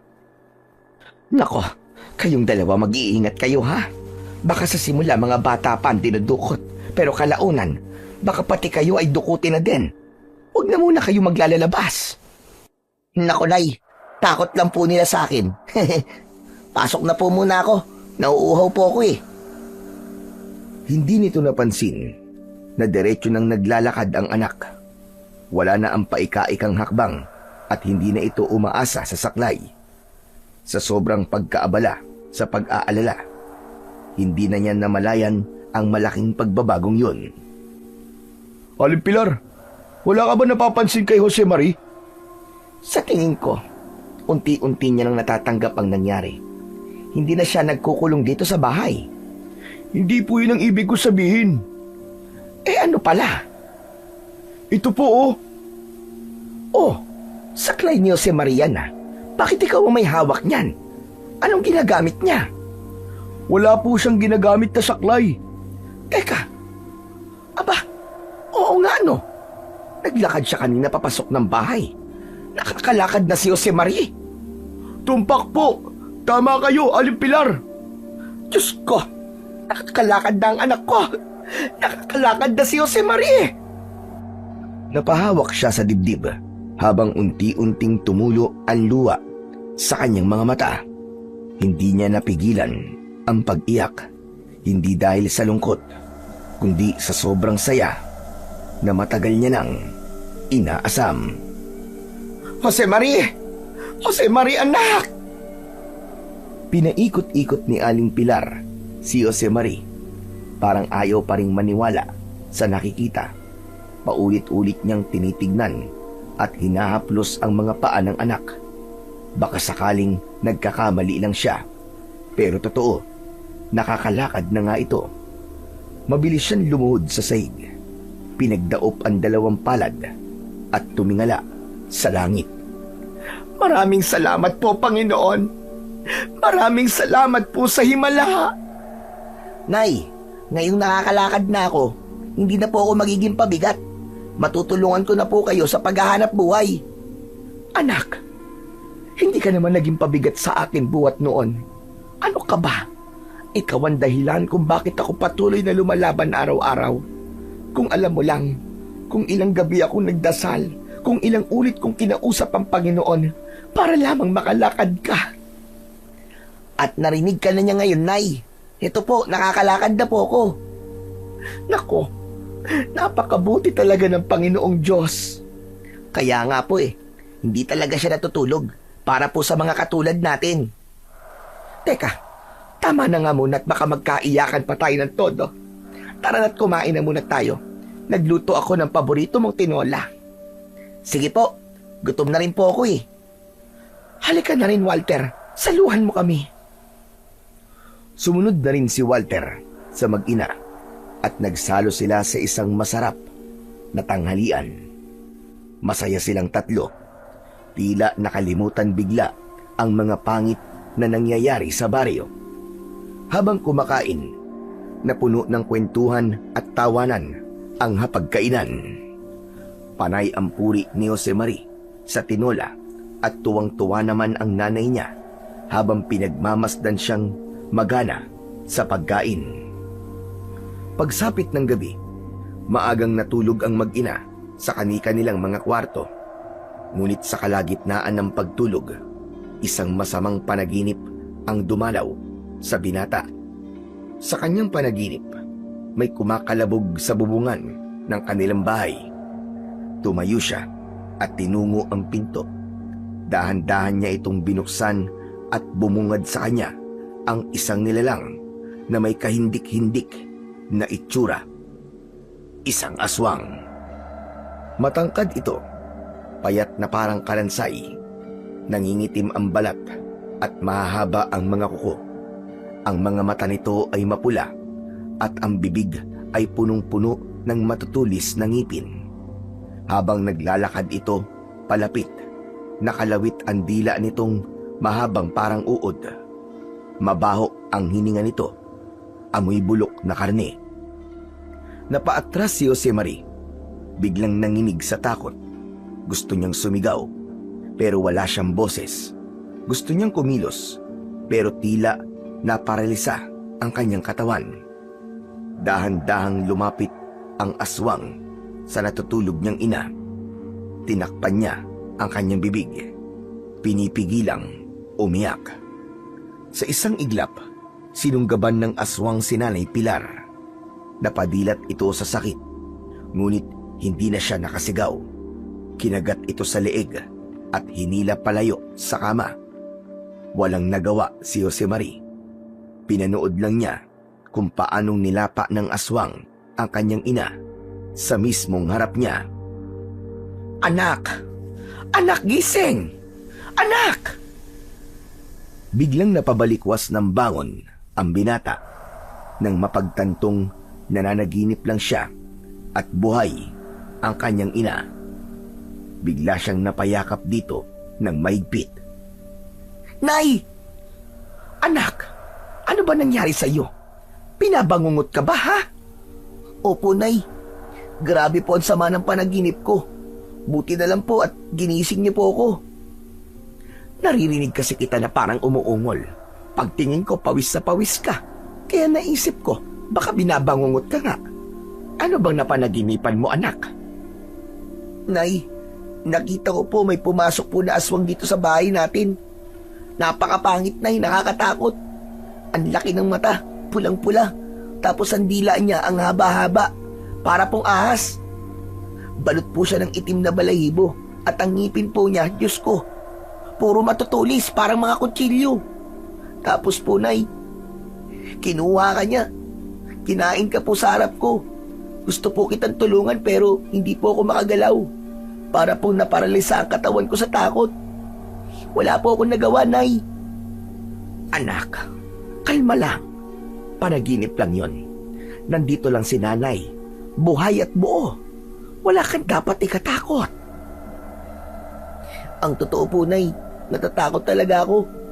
Nako, kayong dalawa mag-iingat kayo ha. Baka sa simula mga bata pa ang dinudukot. Pero kalaunan, baka pati kayo ay dukutin na din. Huwag na muna kayo maglalalabas. Nako, Nay. Takot lang po nila sa akin. Pasok na po muna ako. Nauuhaw po ako eh. Hindi nito napansin na diretso nang naglalakad ang anak. Wala na ang paika-ikang hakbang at hindi na ito umaasa sa saklay. Sa sobrang pagkaabala sa pag-aalala, hindi na niya namalayan ang malaking pagbabagong yun. Aling Pilar, wala ka ba napapansin kay Jose Marie? Sa tingin ko, unti-unti niya nang natatanggap ang nangyari. Hindi na siya nagkukulong dito sa bahay. Hindi po yun ang ibig ko sabihin. Ano pala? Ito po Oh, saklay ni Jose Maria na. Bakit ikaw ang may hawak niyan? Anong ginagamit niya? Wala po siyang ginagamit na saklay. Teka, aba, oo nga no. Naglakad siya kanina papasok ng bahay. Nakakalakad na si Jose Marie. Tumpak po! Tama kayo, Aling Pilar! Diyos ko, nakakalakad na ang anak ko. Nakakalakad na si Jose Marie. Napahawak siya sa dibdib habang unti-unting tumulo ang luha sa kanyang mga mata. Hindi niya napigilan ang pag-iyak, hindi dahil sa lungkot, kundi sa sobrang saya na matagal niya nang inaasam. Jose Marie! Jose Marie, anak! Pinaikot-ikot ni Aling Pilar si Jose Marie. Parang ayaw pa ring maniwala sa nakikita. Paulit-ulit niyang tinitignan at hinahaplos ang mga paa ng anak. Baka sakaling nagkakamali lang siya. Pero totoo, nakakalakad na nga ito. Mabilis siyang lumuhod sa sahig. Pinagdaop ang dalawang palad at tumingala sa langit. Maraming salamat po, Panginoon. Maraming salamat po sa himala. Nay, ngayong nakakalakad na ako, hindi na po ako magiging pabigat. Matutulungan ko na po kayo sa paghahanap buhay. Anak, hindi ka naman naging pabigat sa akin buhat noon. Ano ka ba? Ikaw ang dahilan kung bakit ako patuloy na lumalaban araw-araw. Kung alam mo lang, kung ilang gabi akong nagdasal, kung ilang ulit kong kinausap ang Panginoon para lamang makalakad ka. At narinig ka na niya ngayon, Nay. Ito po, nakakalakad na po ako. Nako, napakabuti talaga ng Panginoong Diyos. Kaya nga po hindi talaga siya natutulog para po sa mga katulad natin. Teka, tama na nga muna at baka magkaiyakan pa tayo ng todo. Tara na't kumain na muna tayo. Nagluto ako ng paborito mong tinola. Sige po, gutom na rin po ako Halika na rin, Walter. Saluhan mo kami. Sumunod na rin si Walter sa mag-ina at nagsalo sila sa isang masarap na tanghalian. Masaya silang tatlo. Tila nakalimutan bigla ang mga pangit na nangyayari sa baryo. Habang kumakain, napuno ng kwentuhan at tawanan ang hapagkainan. Panay ang puri ni Jose Marie sa tinola at tuwang-tuwa naman ang nanay niya habang pinagmamasdan siyang magana sa pagkain. Pagsapit ng gabi, maagang natulog ang mag-ina sa kani-kanilang mga kwarto. Ngunit sa kalagitnaan ng pagtulog, isang masamang panaginip ang dumalaw sa binata. Sa kanyang panaginip, may kumakalabog sa bubungan ng kanilang bahay. Tumayo siya at tinungo ang pinto. Dahan-dahan niya itong binuksan at bumungad sa kanya ang isang nilalang na may kahindik-hindik na itsura. Isang aswang. Matangkad ito, payat na parang kalansay. Nangingitim ang balat at mahahaba ang mga kuko. Ang mga mata nito ay mapula at ang bibig ay punong-puno ng matutulis na ngipin. Habang naglalakad ito palapit, nakalawit ang dila nitong mahabang parang uod. Mabaho ang hininga nito, amoy bulok na karne. Napaatras si Josemarie, biglang nanginig sa takot. Gusto niyang sumigaw, pero wala siyang boses. Gusto niyang kumilos, pero tila naparalisa ang kanyang katawan. Dahan-dahang lumapit ang aswang sa natutulog niyang ina. Tinakpan niya ang kanyang bibig. Pinipigilang umiyak. Sa isang iglap, sinunggaban ng aswang si Nanay Pilar. Napadilat ito sa sakit, ngunit hindi na siya nakasigaw. Kinagat ito sa leeg at hinila palayo sa kama. Walang nagawa si Josemarie. Pinanood lang niya kung paanong nilapa ng aswang ang kanyang ina sa mismong harap niya. Anak! Anak, gising! Anak! Biglang napabalikwas ng bangon ang binata nang mapagtantong nananaginip lang siya at buhay ang kanyang ina. Bigla siyang napayakap dito ng mahigpit. Nay! Anak! Ano ba nangyari sa iyo? Pinabangungot ka ba, ha? Opo, Nay. Grabe po ang sama ng panaginip ko. Buti na lang po at ginising niyo po ako. Naririnig kasi kita na parang umuungol. Pagtingin ko, pawis na pawis ka. Kaya naisip ko, baka binabangungot ka nga. Ano bang napanaginipan mo, anak? Nay, nakita ko po may pumasok po na aswang dito sa bahay natin. Napakapangit, Nay, nakakatakot. Ang laki ng mata, pulang-pula. Tapos ang dila niya ang haba-haba, para pong ahas. Balot po siya ng itim na balahibo at ang ngipin po niya, Diyos ko, puro matutulis, parang mga kutsilyo. Tapos po, Nay, kinuha ka niya. Kinain ka po sa harap ko. Gusto po kitang tulungan pero hindi po ako makagalaw. Para pong naparalisa ang katawan ko sa takot. Wala po akong nagawa, Nay. Anak, kalma lang. Panaginip lang yon. Nandito lang si nanay. Buhay at buo. Wala kang dapat ikatakot. Ang totoo po, Nay, natatakot talaga ako.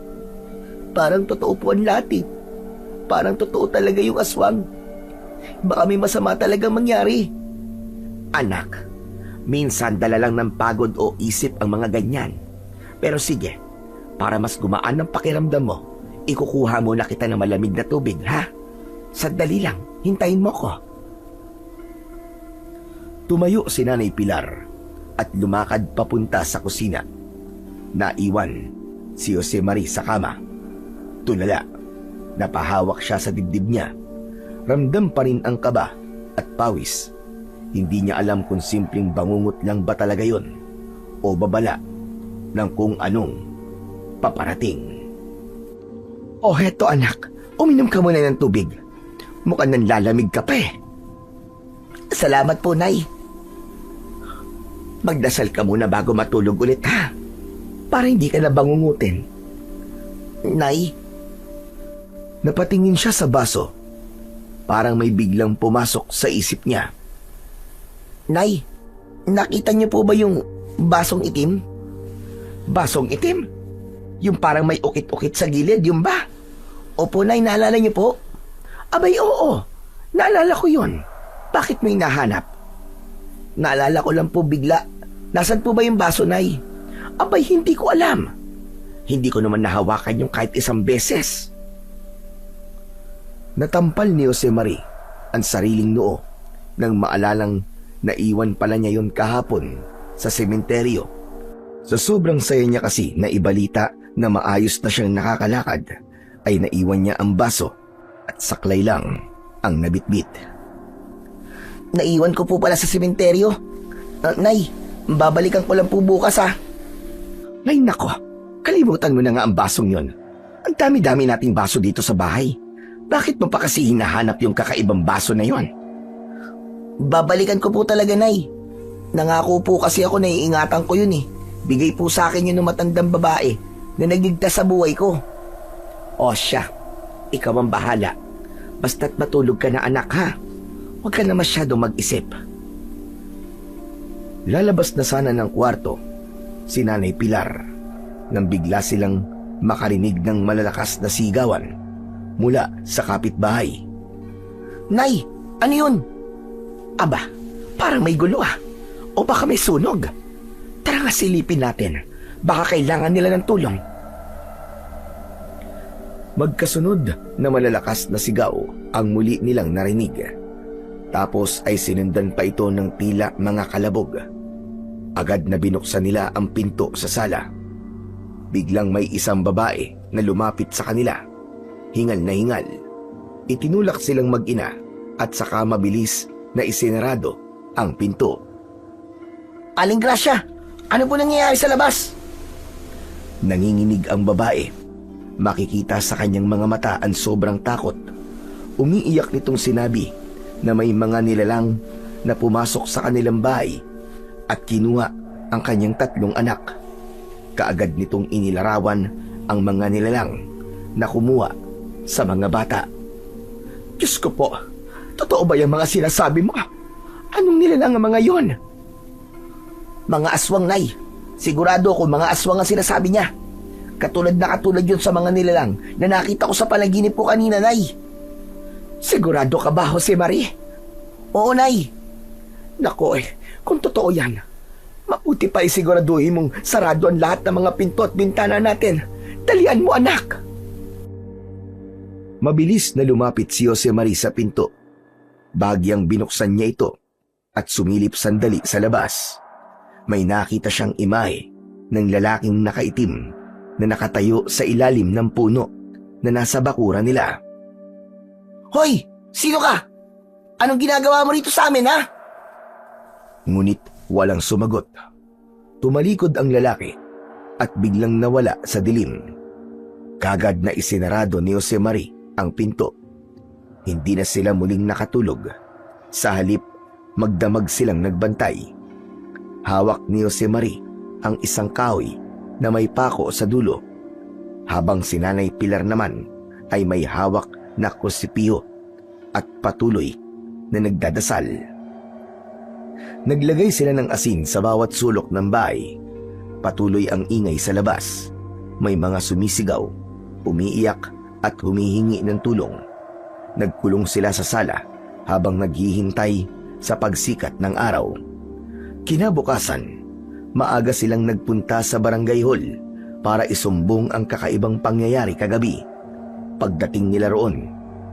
Parang totoo po ang lahat eh. Parang totoo talaga yung aswang. Baka may masama talaga mangyari. Anak, minsan dala lang ng pagod o isip ang mga ganyan. Pero sige, para mas gumaan ang pakiramdam mo, ikukuha muna kita ng malamig na tubig, ha? Sandali lang, hintayin mo ko. Tumayo si Nanay Pilar at lumakad papunta sa kusina. Naiwan si Josemarie sa kama. Tulala, napahawak siya sa dibdib niya. Ramdam pa rin ang kaba at pawis. Hindi niya alam kung simpleng bangungot lang ba talaga yon o babala ng kung anong paparating. Oh, heto anak, uminom ka muna ng tubig. Mukhang nanlalamig ka pa eh. Salamat po, Nay. Magdasal ka muna bago matulog ulit, ha? Para hindi ka na bangungutin. Nay, Napatingin siya sa baso. Parang may biglang pumasok sa isip niya. Nay, nakita niyo po ba yung basong itim? Basong itim? Yung parang may ukit-ukit sa gilid, yung ba? Opo, Nay, naalala niyo po? Abay, oo. Naalala ko yun. Bakit may nahanap? Naalala ko lang po bigla. Nasaan po ba yung baso, Nay? Abay, hindi ko alam. Hindi ko naman nahawakan yung kahit isang beses. Natampal ni Josemarie ang sariling noo nang maalalang naiwan pala niya yon kahapon sa sementeryo. Sa sobrang saya niya kasi na ibalita na maayos na siyang nakakalakad, ay naiwan niya ang baso at saklay lang ang nabitbit. Naiwan ko po pala sa sementeryo. Nay, babalikan ko lang po bukas ha. Ay nako, kalimutan mo na nga ang basong yon. Ang dami-dami nating baso dito sa bahay. Bakit mo pa kasi hinahanap yung kakaibang baso na yon? Babalikan ko po talaga, Nay. Nangako po kasi ako na iingatan ko yun eh. Bigay po sa akin yun ng matandang babae na nagligtas sa buhay ko. O siya, ikaw ang bahala. Basta't matulog ka na anak ha. Huwag ka na masyadong mag-isip. Lalabas na sana ng kwarto si Nanay Pilar nang bigla silang makarinig ng malalakas na sigawan mula sa kapitbahay. Nay, ano yun? Aba, parang may gulo ah. O baka may sunog. Tara nga silipin natin. Baka kailangan nila ng tulong. Magkasunod na malalakas na sigaw ang muli nilang narinig. Tapos ay sinundan pa ito ng tila mga kalabog. Agad na binuksan nila ang pinto sa sala. Biglang may isang babae na lumapit sa kanila. Hingal na hingal. Itinulak silang mag-ina at saka mabilis na isinarado ang pinto. Aling Gracia, ano po nangyayari sa labas? Nanginginig ang babae. Makikita sa kanyang mga mata ang sobrang takot. Umiiyak nitong sinabi na may mga nilalang na pumasok sa kanilang bahay at kinuha ang kanyang 3 anak. Kaagad nitong inilarawan ang mga nilalang na kumuha sa mga bata. Diyos ko po, totoo ba yung mga sinasabi mo? Anong nilalang ang mga yon? Mga aswang, Nay. Sigurado ako mga aswang ang sinasabi niya. Katulad yun sa mga nilalang na nakita ko sa panaginip ko kanina, Nay. Sigurado ka ba, Jose Marie? Oo, Nay. Nako kung totoo yan, mabuti pa isiguraduhin mong sarado ang lahat ng mga pinto at bintana natin. Dalian mo, anak! Mabilis na lumapit si Jose Marie sa pinto. Bagyang binuksan niya ito at sumilip sandali sa labas. May nakita siyang imahe ng lalaking nakaitim na nakatayo sa ilalim ng puno na nasa bakuran nila. Hoy! Sino ka? Anong ginagawa mo rito sa amin, ha? Ngunit walang sumagot. Tumalikod ang lalaki at biglang nawala sa dilim. Kagad na isinarado ni Jose Marie ang pinto. Hindi na sila muling nakatulog. Sa halip, magdamag silang nagbantay. Hawak ni Jose Marie ang isang kahoy na may pako sa dulo, habang si Nanay Pilar naman ay may hawak na krusipiho at patuloy na nagdadasal. Naglagay sila ng asin sa bawat sulok ng bahay. Patuloy ang ingay sa labas. May mga sumisigaw, umiiyak at humihingi ng tulong. Nagkulong sila sa sala habang naghihintay sa pagsikat ng araw. Kinabukasan, maaga silang nagpunta sa barangay hall para isumbong ang kakaibang pangyayari kagabi. Pagdating nila roon,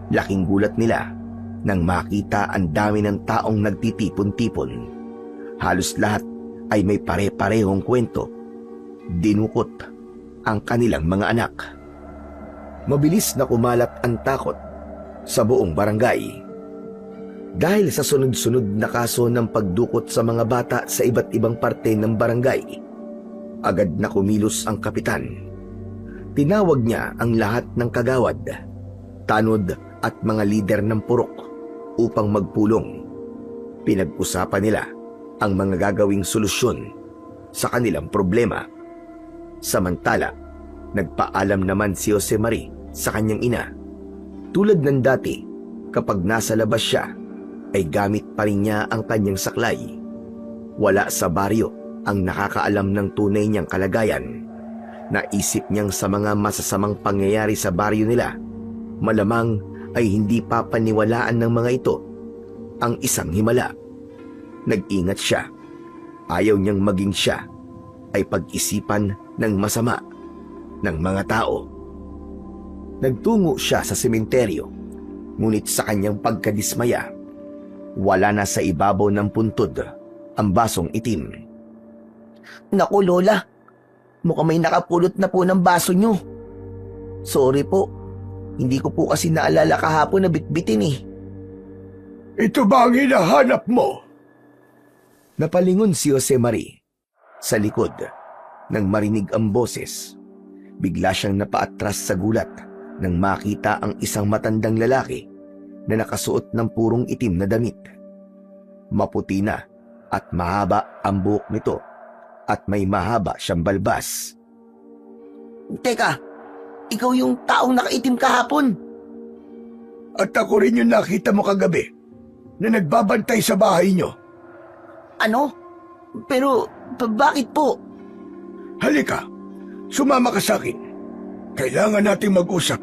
laking gulat nila nang makita ang dami ng taong nagtitipon-tipon. Halos lahat ay may pare-parehong kwento. Dinukot ang kanilang mga anak. Mabilis na kumalat ang takot sa buong barangay. Dahil sa sunod-sunod na kaso ng pagdukot sa mga bata sa iba't ibang parte ng barangay, agad na kumilos ang kapitan. Tinawag niya ang lahat ng kagawad, tanod at mga lider ng purok upang magpulong. Pinag-usapan nila ang mga gagawing solusyon sa kanilang problema. Samantala, nagpaalam naman si Jose Marie sa kanyang ina. Tulad ng dati, kapag nasa labas siya, ay gamit pa rin niya ang kanyang saklay. Wala sa baryo ang nakakaalam ng tunay niyang kalagayan. Naisip niyang sa mga masasamang pangyayari sa baryo nila, malamang ay hindi papaniwalaan ng mga ito ang isang himala. Nag-ingat siya. Ayaw niyang maging siya ay pag-isipan ng masama ng mga tao. Nagtungo siya sa sementeryo, ngunit sa kanyang pagkadismaya, wala na sa ibabaw ng puntod ang basong itim. Naku, Lola. Mukhang may nakapulot na po ng baso nyo. Sorry po. Hindi ko po kasi naalala kahapon na bitbitin eh. Ito ba ang hinahanap mo? Napalingon si Jose Marie sa likod nang marinig ang boses. Bigla siyang napaatras sa gulat nang makita ang isang matandang lalaki na nakasuot ng purong itim na damit. Maputi na at mahaba ang buhok nito at may mahaba siyang balbas. Teka, ikaw yung taong nakaitim kahapon. At ako rin yung nakita mo kagabi na nagbabantay sa bahay nyo. Ano? Pero bakit po? Halika, sumama ka sa akin. Kailangan nating mag-usap.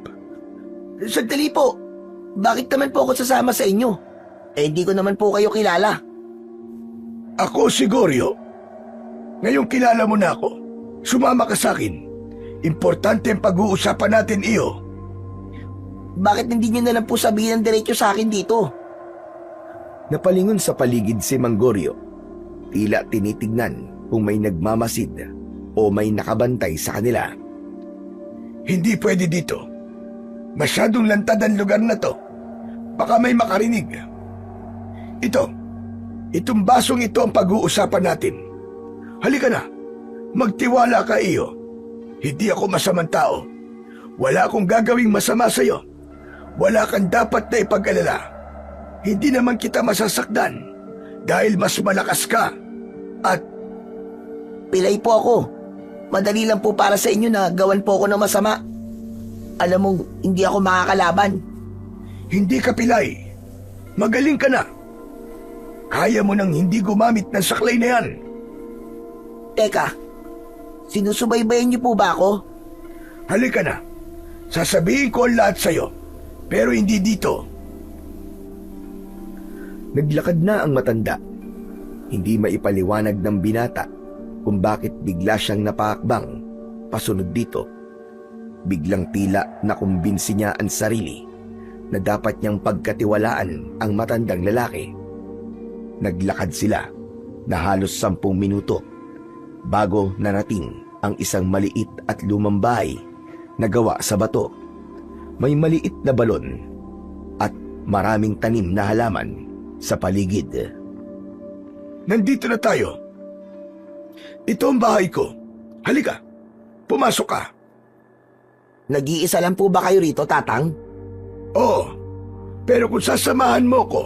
Sandali po. Bakit naman po ako sasama sa inyo? Eh, hindi ko naman po kayo kilala. Ako si Goryo. Ngayong kilala mo na ako. Sumama ka sa akin. Importante ang pag-uusapan natin, iyo. Bakit hindi nyo na lang po sabihin ang diretso sa akin dito? Napalingon sa paligid si Mangorio. Tila tinitignan kung may nagmamasid o may nakabantay sa kanila. Hindi pwede dito. Masyadong lantad ang lugar na to. Baka may makarinig. Itong basong ito ang pag-uusapan natin. Halika na. Magtiwala ka, iyo. Hindi ako masamang tao. Wala akong gagawing masama sa'yo. Wala kang dapat na ipag-alala. Hindi naman kita masasakdan dahil mas malakas ka. At Pilay po ako. Madali lang po para sa inyo na gawan po ako ng masama. Alam mong hindi ako makakalaban. hindi ka pilay. Magaling ka na. Kaya mo nang hindi gumamit ng saklay na yan. Teka, sinusubaybayan niyo po ba ako? Halika na. Sasabihin ko ang lahat sa'yo. Pero hindi dito. Naglakad na ang matanda. Hindi maipaliwanag ng binata kung bakit bigla siyang napakakbang pasunod dito. Biglang tila nakumbinsi niya ang sarili na dapat niyang pagkatiwalaan ang matandang lalaki. Naglakad sila na halos 10 minuto bago narating ang isang maliit at lumang bahay na gawa sa bato. May maliit na balon at maraming tanim na halaman sa paligid. Nandito na tayo. Ito ang bahay ko. Halika. Pumasok ka. Nag-iisa lang po ba kayo rito, Tatang? Oo. Pero kung sasamahan mo ko,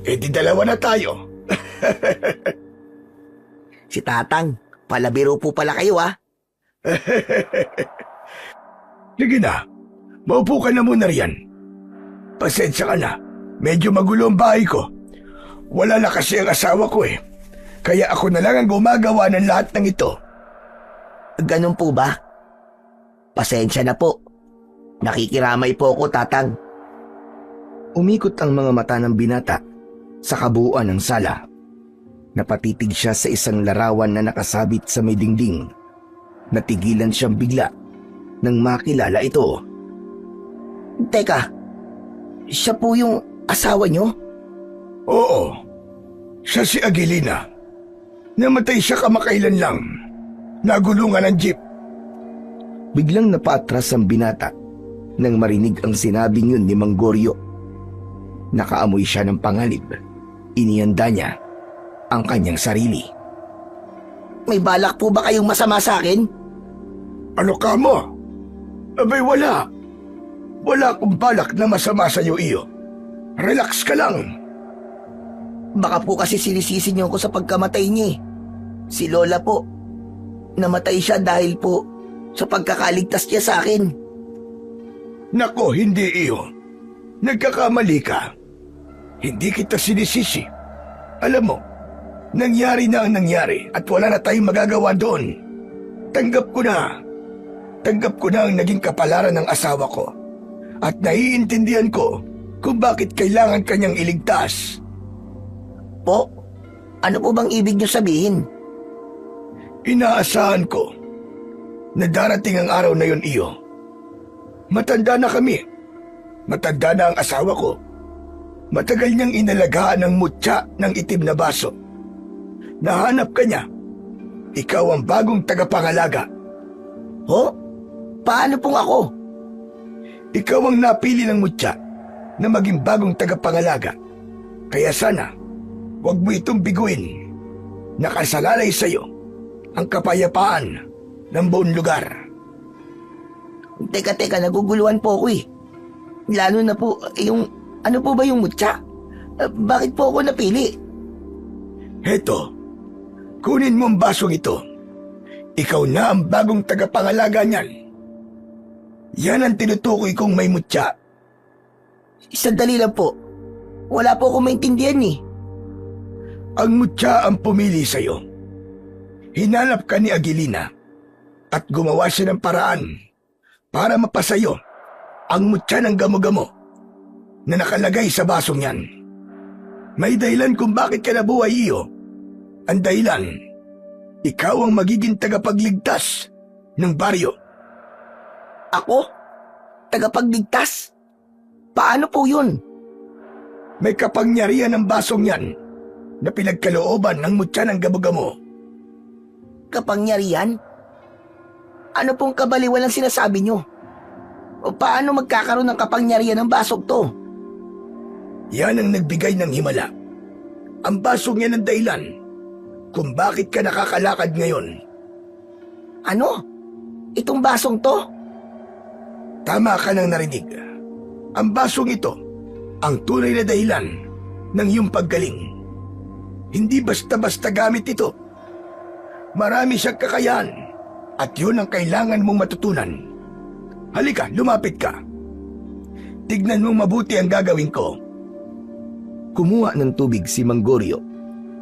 di dalawa na tayo. Si Tatang, palabiro po pala kayo ah. Sige na. Maupo ka na muna riyan. Pasensya ka na. Medyo magulo ang bahay ko. Wala na kasi ang asawa ko eh. Kaya ako na lang ang gumagawa ng lahat ng ito. Ganun po ba? Pasensya na po. Nakikiramay po ako, Tatang. Umikot ang mga mata ng binata sa kabuuan ng sala. Napatitig siya sa isang larawan na nakasabit sa may dingding. Natigilan siyang bigla nang makilala ito. Teka, siya po yung asawa niyo? Oo. Siya si Aguilina. Namatay siya kamakailan lang. Nagulungan ng jeep. Biglang napaatras ang binata nang marinig ang sinabing yun ni Mangorio. Nakaamoy siya ng pangalib. Inihanda niya ang kanyang sarili. May balak po ba kayong masama sa akin? Ano ka mo? Abay wala. Wala akong balak na masama sa iyo. Relax ka lang. Baka po kasi sinisisi niyo ako sa pagkamatay niya eh. Si Lola po, namatay siya dahil po sa pagkakaligtas niya sa akin. Nako, hindi iyo. Nagkakamali ka. Hindi kita sinisisi. Alam mo, nangyari na ang nangyari at wala na tayong magagawa doon. Tanggap ko na. Tanggap ko na ang naging kapalaran ng asawa ko. At naiintindihan ko kung bakit kailangan kanyang iligtas. Po, ano po bang ibig niyo sabihin? Inaasahan ko na darating ang araw na yon, iyo. Matanda na kami. Matanda na ang asawa ko. Matagal niyang inalagaan ang mutya ng itim na baso. Nahanap ka niya. Ikaw ang bagong tagapangalaga. Ho? Paano pong ako? Ikaw ang napili ng mutya na maging bagong tagapangalaga. Kaya sana, huwag mo itong biguin. Nakasalalay sa iyo ang kapayapaan ng buong lugar. Teka, naguguluhan po ako eh. Lalo na po, ano po ba yung mutya? Bakit po ako napili? Heto, kunin mo ang basong ito. Ikaw na ang bagong tagapangalaga niyan. Yan ang tinutukoy kong may mutya. Sandali lang po. Wala po akong maintindihan eh. Ang mutya ang pumili sa'yo. Hinanap ka ni Agilina at gumawa siya ng paraan para mapasayo ang mutya ng gamo-gamo na nakalagay sa basong yan. May dahilan kung bakit ka nabuhay iyo. Ang dahilan, ikaw ang magiging tagapagligtas ng baryo. Ako? Tagapagligtas? Paano po yun? May kapangyarihan ng basong yan na pinagkalooban ng mutya ng gamo-gamo. Kapangyarihan? Ano pong kabaliwan ang sinasabi nyo? O paano magkakaroon ng kapangyarihan ng basog to? Yan ang nagbigay ng himala. Ang basong yan ang dahilan kung bakit ka nakakalakad ngayon. Ano? Itong basong to? Tama ka nang narinig. Ang basong ito ang tunay na dahilan ng iyong paggaling. Hindi basta-basta gamit ito. Marami siyang kakayahan at yun ang kailangan mong matutunan. Halika, lumapit ka. Tignan mong mabuti ang gagawin ko. Kumuha ng tubig si Manggorio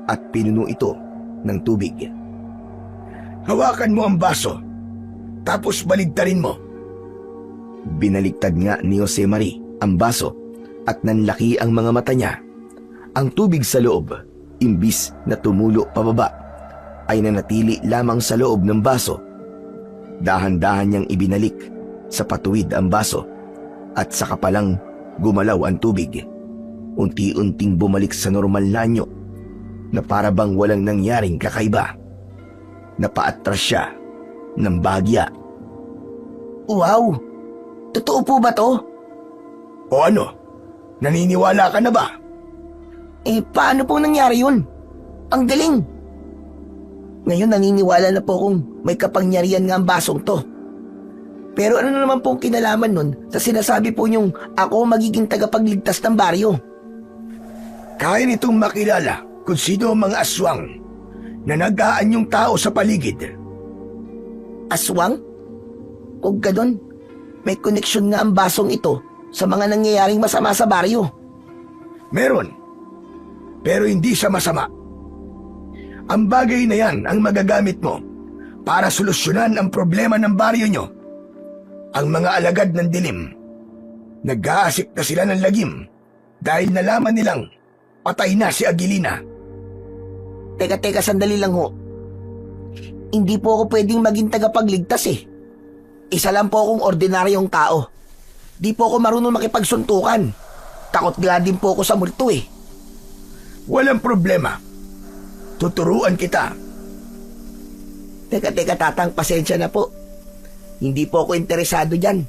at pinuno ito ng tubig. Hawakan mo ang baso, tapos baligtarin mo. Binaliktad nga ni Jose Marie ang baso at nanlaki ang mga mata niya. Ang tubig sa loob, imbis na tumulo pababa, ay nanatili lamang sa loob ng baso. Dahan-dahan niyang ibinalik sa patuwid ang baso at saka palang gumalaw ang tubig. Unti-unting bumalik sa normal na anyo na para bang walang nangyaring kakaiba. Napaatras siya ng bahagya. Wow! Totoo po ba to? O ano? Naniniwala ka na ba? Paano po nangyari yun? Ang galing! Ngayon naniniwala na po kung may kapangyarihan nga ang basong to. Pero ano naman pong kinalaman nun sa sinasabi po niyong ako magiging tagapagligtas ng baryo? Kaya nitong makilala kung sino ang mga aswang na nag-aanyong tao sa paligid. Aswang? Kung ganon, may koneksyon nga ang basong ito sa mga nangyayaring masama sa baryo. Meron, pero hindi sa masama. Ang bagay na yan ang magagamit mo para solusyonan ang problema ng baryo nyo. Ang mga alagad ng dilim, nag-aasik na sila ng lagim dahil nalaman nilang patay na si Agilina. Teka, sandali lang ho. Hindi po ako pwedeng maging tagapagligtas eh. Isa lang po akong ordinaryong tao. Di po ako marunong makipagsuntukan. Takot nga din po ako sa multo eh. Walang problema. Tuturuan kita. Teka, tatang, pasensya na po. Hindi po ako interesado dyan.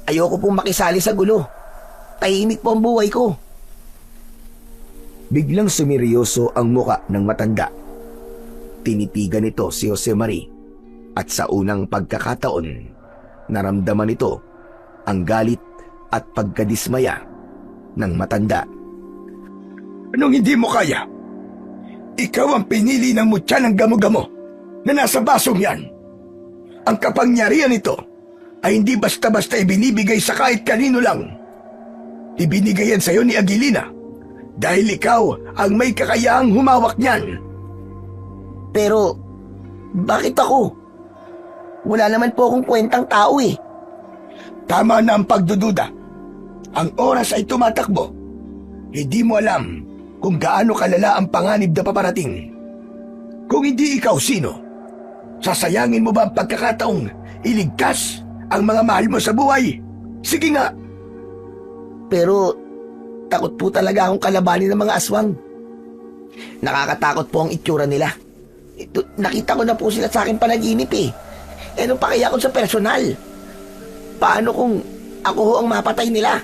Ayoko pong makisali sa gulo. Tahimik po ang buhay ko. Biglang sumiryoso ang muka ng matanda. Tinitigan nito si Jose Marie at sa unang pagkakataon, naramdaman nito ang galit at pagkadismaya ng matanda. Anong hindi mo kaya? Ikaw ang pinili ng mutya ng gamo-gamo na nasa basong yan. Ang kapangyarihan nito ay hindi basta-basta ibinibigay sa kahit kanino lang. Ibinigay yan sa'yo ni Agilina dahil ikaw ang may kakayahang humawak niyan. Pero, bakit ako? Wala naman po akong kwentang tao eh. Tama na ang pagdududa. Ang oras ay tumatakbo. Hindi mo alam kung gaano kalala ang panganib na paparating. Kung hindi ikaw, sino? Sasayangin mo ba ang pagkakataong iligtas ang mga mahal mo sa buhay? Sige nga. Pero, takot po talaga akong kalabanin ng mga aswang. Nakakatakot po ang itsura nila. Nakita ko na po sila sa akin panaginip eh. ano pa kaya kung sa personal? Paano kung ako ho ang mapatay nila?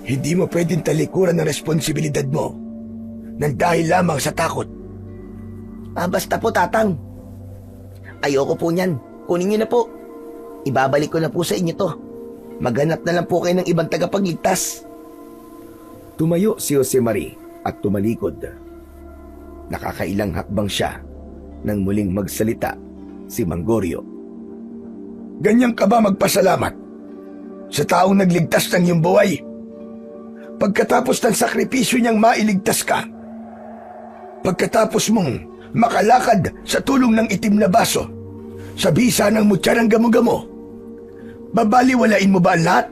Hindi mo pwedeng talikuran ng responsibilidad mo nang dahil lamang sa takot. Basta po, Tatang. Ayoko po niyan. Kunin niyo na po. Ibabalik ko na po sa inyo to. Maghanap na lang po kayo ng ibang tagapagligtas. Tumayo si Josemarie at tumalikod. Nakakailang hakbang siya nang muling magsalita si Manggorio. Ganyan ka ba magpasalamat sa taong nagligtas ng iyong buhay? Pagkatapos ng sakripisyo niyang mailigtas ka, pagkatapos mong makalakad sa tulong ng itim na baso, sa bisa ng mutya ng gamo-gamo, babaliwalain mo ba ang lahat?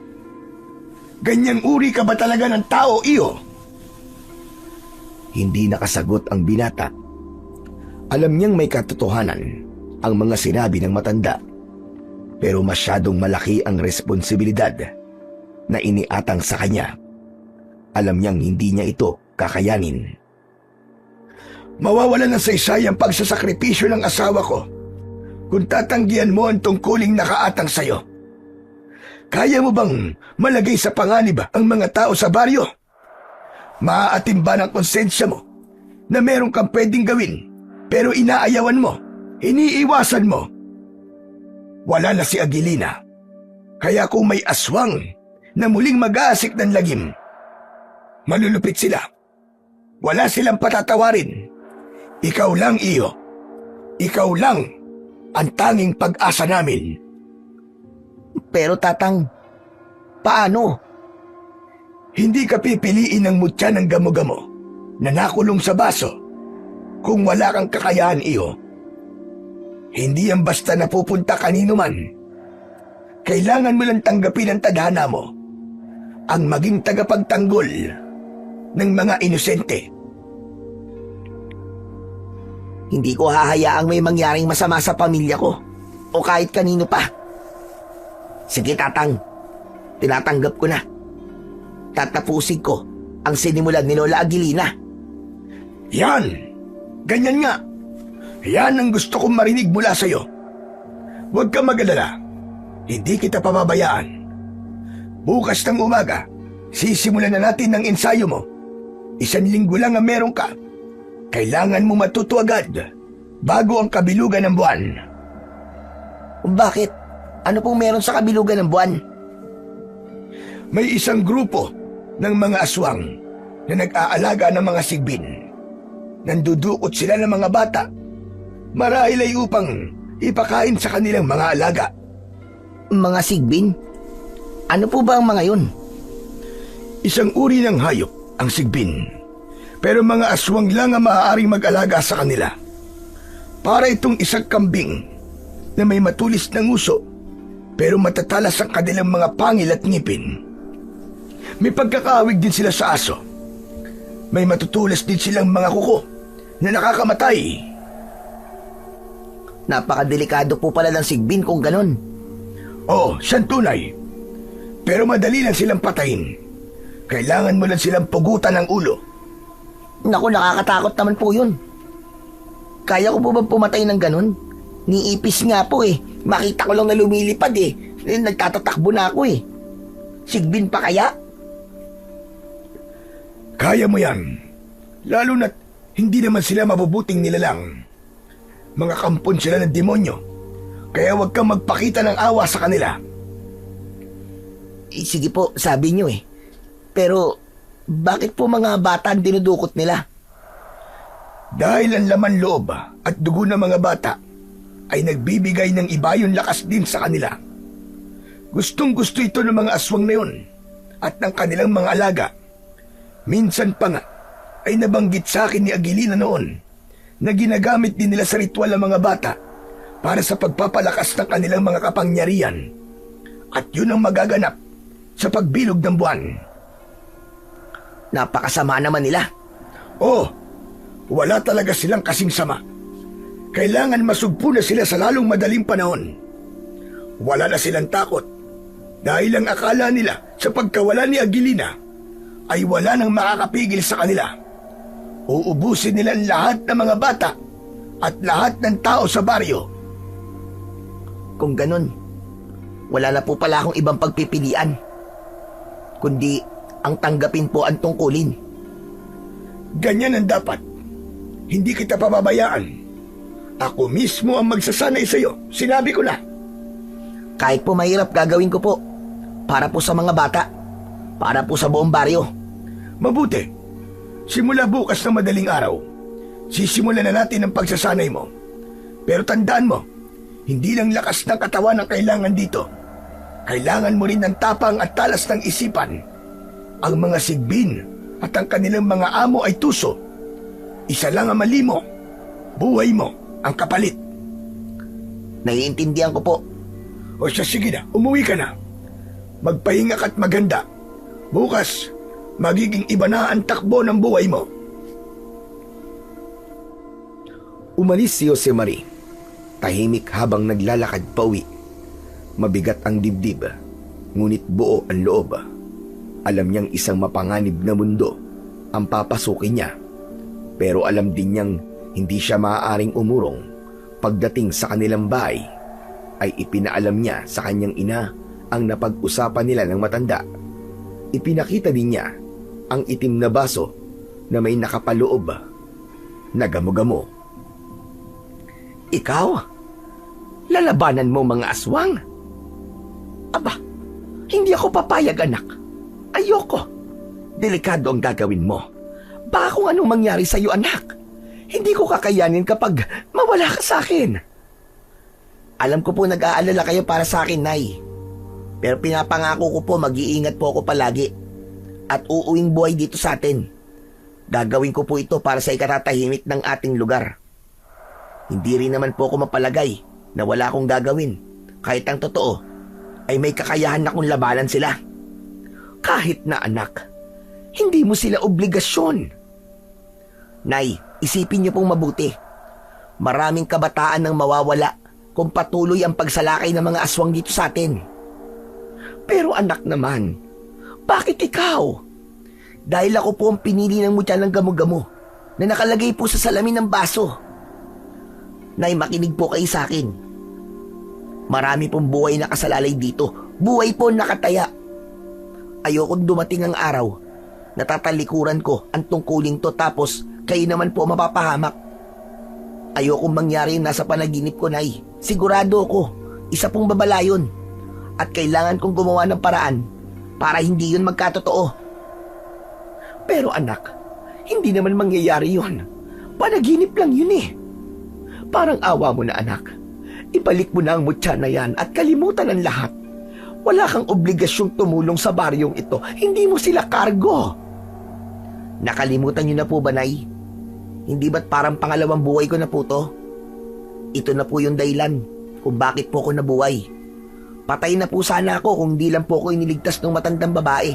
Ganyang uri ka ba talaga ng tao, iyo? Hindi nakasagot ang binata. Alam niyang may katotohanan ang mga sinabi ng matanda, pero masyadong malaki ang responsibilidad na iniatang sa kanya. Alam niyang hindi niya ito kakayanin. Mawawala ng saysay ang pagsasakripisyo ng asawa ko kung tatanggihan mo ang tungkuling nakaatang sa'yo. Kaya mo bang malagay sa panganib ang mga tao sa baryo? Maaatim ba ng konsensya mo na meron kang pwedeng gawin pero inaayawan mo, iniiwasan mo? Wala na si Aguilina, kaya kung may aswang na muling mag-aasik ng lagim, malulupit sila. Wala silang patatawarin. Ikaw lang, iyo. Ikaw lang ang tanging pag-asa namin. Pero, Tatang, paano? Hindi ka pipiliin ng mutya ng gamo-gamo na nakulong sa baso kung wala kang kakayahan, iyo. Hindi yan basta napupunta kanino man. Kailangan mo lang tanggapin ang tadhana mo, ang maging tagapagtanggol ng mga inosente. Hindi ko hahayaang may mangyaring masama sa pamilya ko o kahit kanino pa. Sige, Tatang. Tinatanggap ko na. Tatapusin ko ang sinimulan ni Lola Aguilina. Yan! Ganyan nga! Yan ang gusto kong marinig mula sa'yo. Huwag kang mag-alala. Hindi kita pababayaan. Bukas ng umaga, sisimulan na natin ang ensayo mo. 1 linggo lang ang meron ka. Kailangan mo matuto agad bago ang kabilugan ng buwan. Bakit? Ano pong meron sa kabilugan ng buwan? May isang grupo ng mga aswang na nag-aalaga ng mga sigbin. Nandudukot sila ng mga bata. Marahil ay upang ipakain sa kanilang mga alaga. Mga sigbin? Ano po ba ang mga yun? Isang uri ng hayop ang sigbin. Pero mga aswang lang ang maaaring mag-alaga sa kanila. Para itong isang kambing na may matulis na nguso pero matatalas ang kanilang mga pangil at ngipin. May pagkakawig din sila sa aso. May matutulas din silang mga kuko na nakakamatay. Napakadelikado po pala ng sigbin kung ganon. Oo, siyang tunay. Pero madali lang silang patayin. Kailangan mo lang silang pugutan ng ulo. Naku, nakakatakot naman po yun. Kaya ko po ba pumatay ng ganon? Niipis nga po eh. Makita ko lang na lumilipad eh. Nagtatatakbo na ako eh. Sigbin pa kaya? Kaya mo yan. Lalo na't hindi naman sila mabubuting nilalang. Mga kampon sila ng demonyo. Kaya huwag kang magpakita ng awa sa kanila. Sige po, sabi nyo eh. Pero bakit po mga bata ang dinudukot nila? Dahil ang laman loob at dugo ng mga bata ay nagbibigay ng ibayong lakas din sa kanila. Gustong-gusto ito ng mga aswang na yun at ng kanilang mga alaga. Minsan pa nga ay nabanggit sa akin ni Aguilina noon na ginagamit din nila sa ritual ng mga bata para sa pagpapalakas ng kanilang mga kapangyarihan. At yun ang magaganap sa pagbilog ng buwan. Napakasama naman nila. Oh, wala talaga silang kasing sama. Kailangan masugpo na sila sa lalong madaling panahon. Wala na silang takot dahil ang akala nila sa pagkawala ni Aguilina ay wala nang makakapigil sa kanila. Uubusin nila ang lahat ng mga bata at lahat ng tao sa baryo Kung ganun, wala na po pala akong ibang pagpipilian, kundi ang tanggapin po ang tungkulin. Ganyan ang dapat. Hindi kita pababayaan. Ako mismo ang magsasanay sa'yo. Sinabi ko na. Kahit po mahirap, gagawin ko po. Para po sa mga bata. Para po sa buong baryo. Mabuti. Simula bukas na madaling araw, sisimulan na natin ang pagsasanay mo. Pero tandaan mo, hindi lang lakas ng katawan ang kailangan dito. Kailangan mo rin ng tapang at talas ng isipan. Ang mga sigbin at ang kanilang mga amo ay tuso. Isa lang ang mali mo. Buhay mo ang kapalit. Naiintindihan ko po. O siya, sige na, umuwi ka na. Magpahinga ka't maganda. Bukas, magiging iba na ang takbo ng buhay mo. Umalis si Jose Marie. Tahimik habang naglalakad pauwi. Mabigat ang dibdib, ngunit buo ang loob. Alam niyang isang mapanganib na mundo ang papasukin niya. Pero alam din niyang hindi siya maaaring umurong. Pagdating sa kanilang bahay, ay ipinaalam niya sa kanyang ina ang napag-usapan nila ng matanda. Ipinakita din niya ang itim na baso na may nakapaloob na gamo-gamo. Ikaw? Lalabanan mo mga aswang? Aba, hindi ako papayag, anak. Ayoko. Delikado ang gagawin mo. Baka kung anong mangyari sa'yo, anak. Hindi ko kakayanin kapag mawala ka sa akin. Alam ko po nag-aalala kayo para sa akin, Nay. Pero pinapangako ko po mag-iingat po ako palagi. At uuwing buhay dito sa atin. Gagawin ko po ito para sa ikatatahimik ng ating lugar. Hindi rin naman po ako mapalagay na wala akong gagawin. Kahit ang totoo ay may kakayahan akong labanan sila. Kahit na, anak, hindi mo sila obligasyon. Nay, isipin niyo pong mabuti. Maraming kabataan ang mawawala kung patuloy ang pagsalakay ng mga aswang dito sa atin. Pero anak naman, bakit ikaw? Dahil ako po ang pinili ng mutya ng gamo-gamo na nakalagay po sa salamin ng baso. Nay, makinig po kayo sa akin. Marami pong buhay na kasalalay dito. Buhay po nakataya. Ayokong dumating ang araw na tatalikuran ko ang tungkulin to tapos kayo naman po mapapahamak. Ayokong mangyari nasa panaginip ko, Nay. Sigurado ako, isa pong babalayon. At kailangan kong gumawa ng paraan para hindi yun magkatotoo. Pero anak, hindi naman mangyayari yun. Panaginip lang yun eh. Parang awa mo na, anak. Ibalik mo na ang mutya na yan at kalimutan ang lahat. Wala kang obligasyong tumulong sa baryong ito. Hindi mo sila kargo. Nakalimutan niyo na po ba, Nay? Hindi ba't parang pangalawang buhay ko na po to? Ito na po yung dahilan kung bakit po ako nabuhay. Patay na po sana ako kung di lang po ako iniligtas ng matandang babae.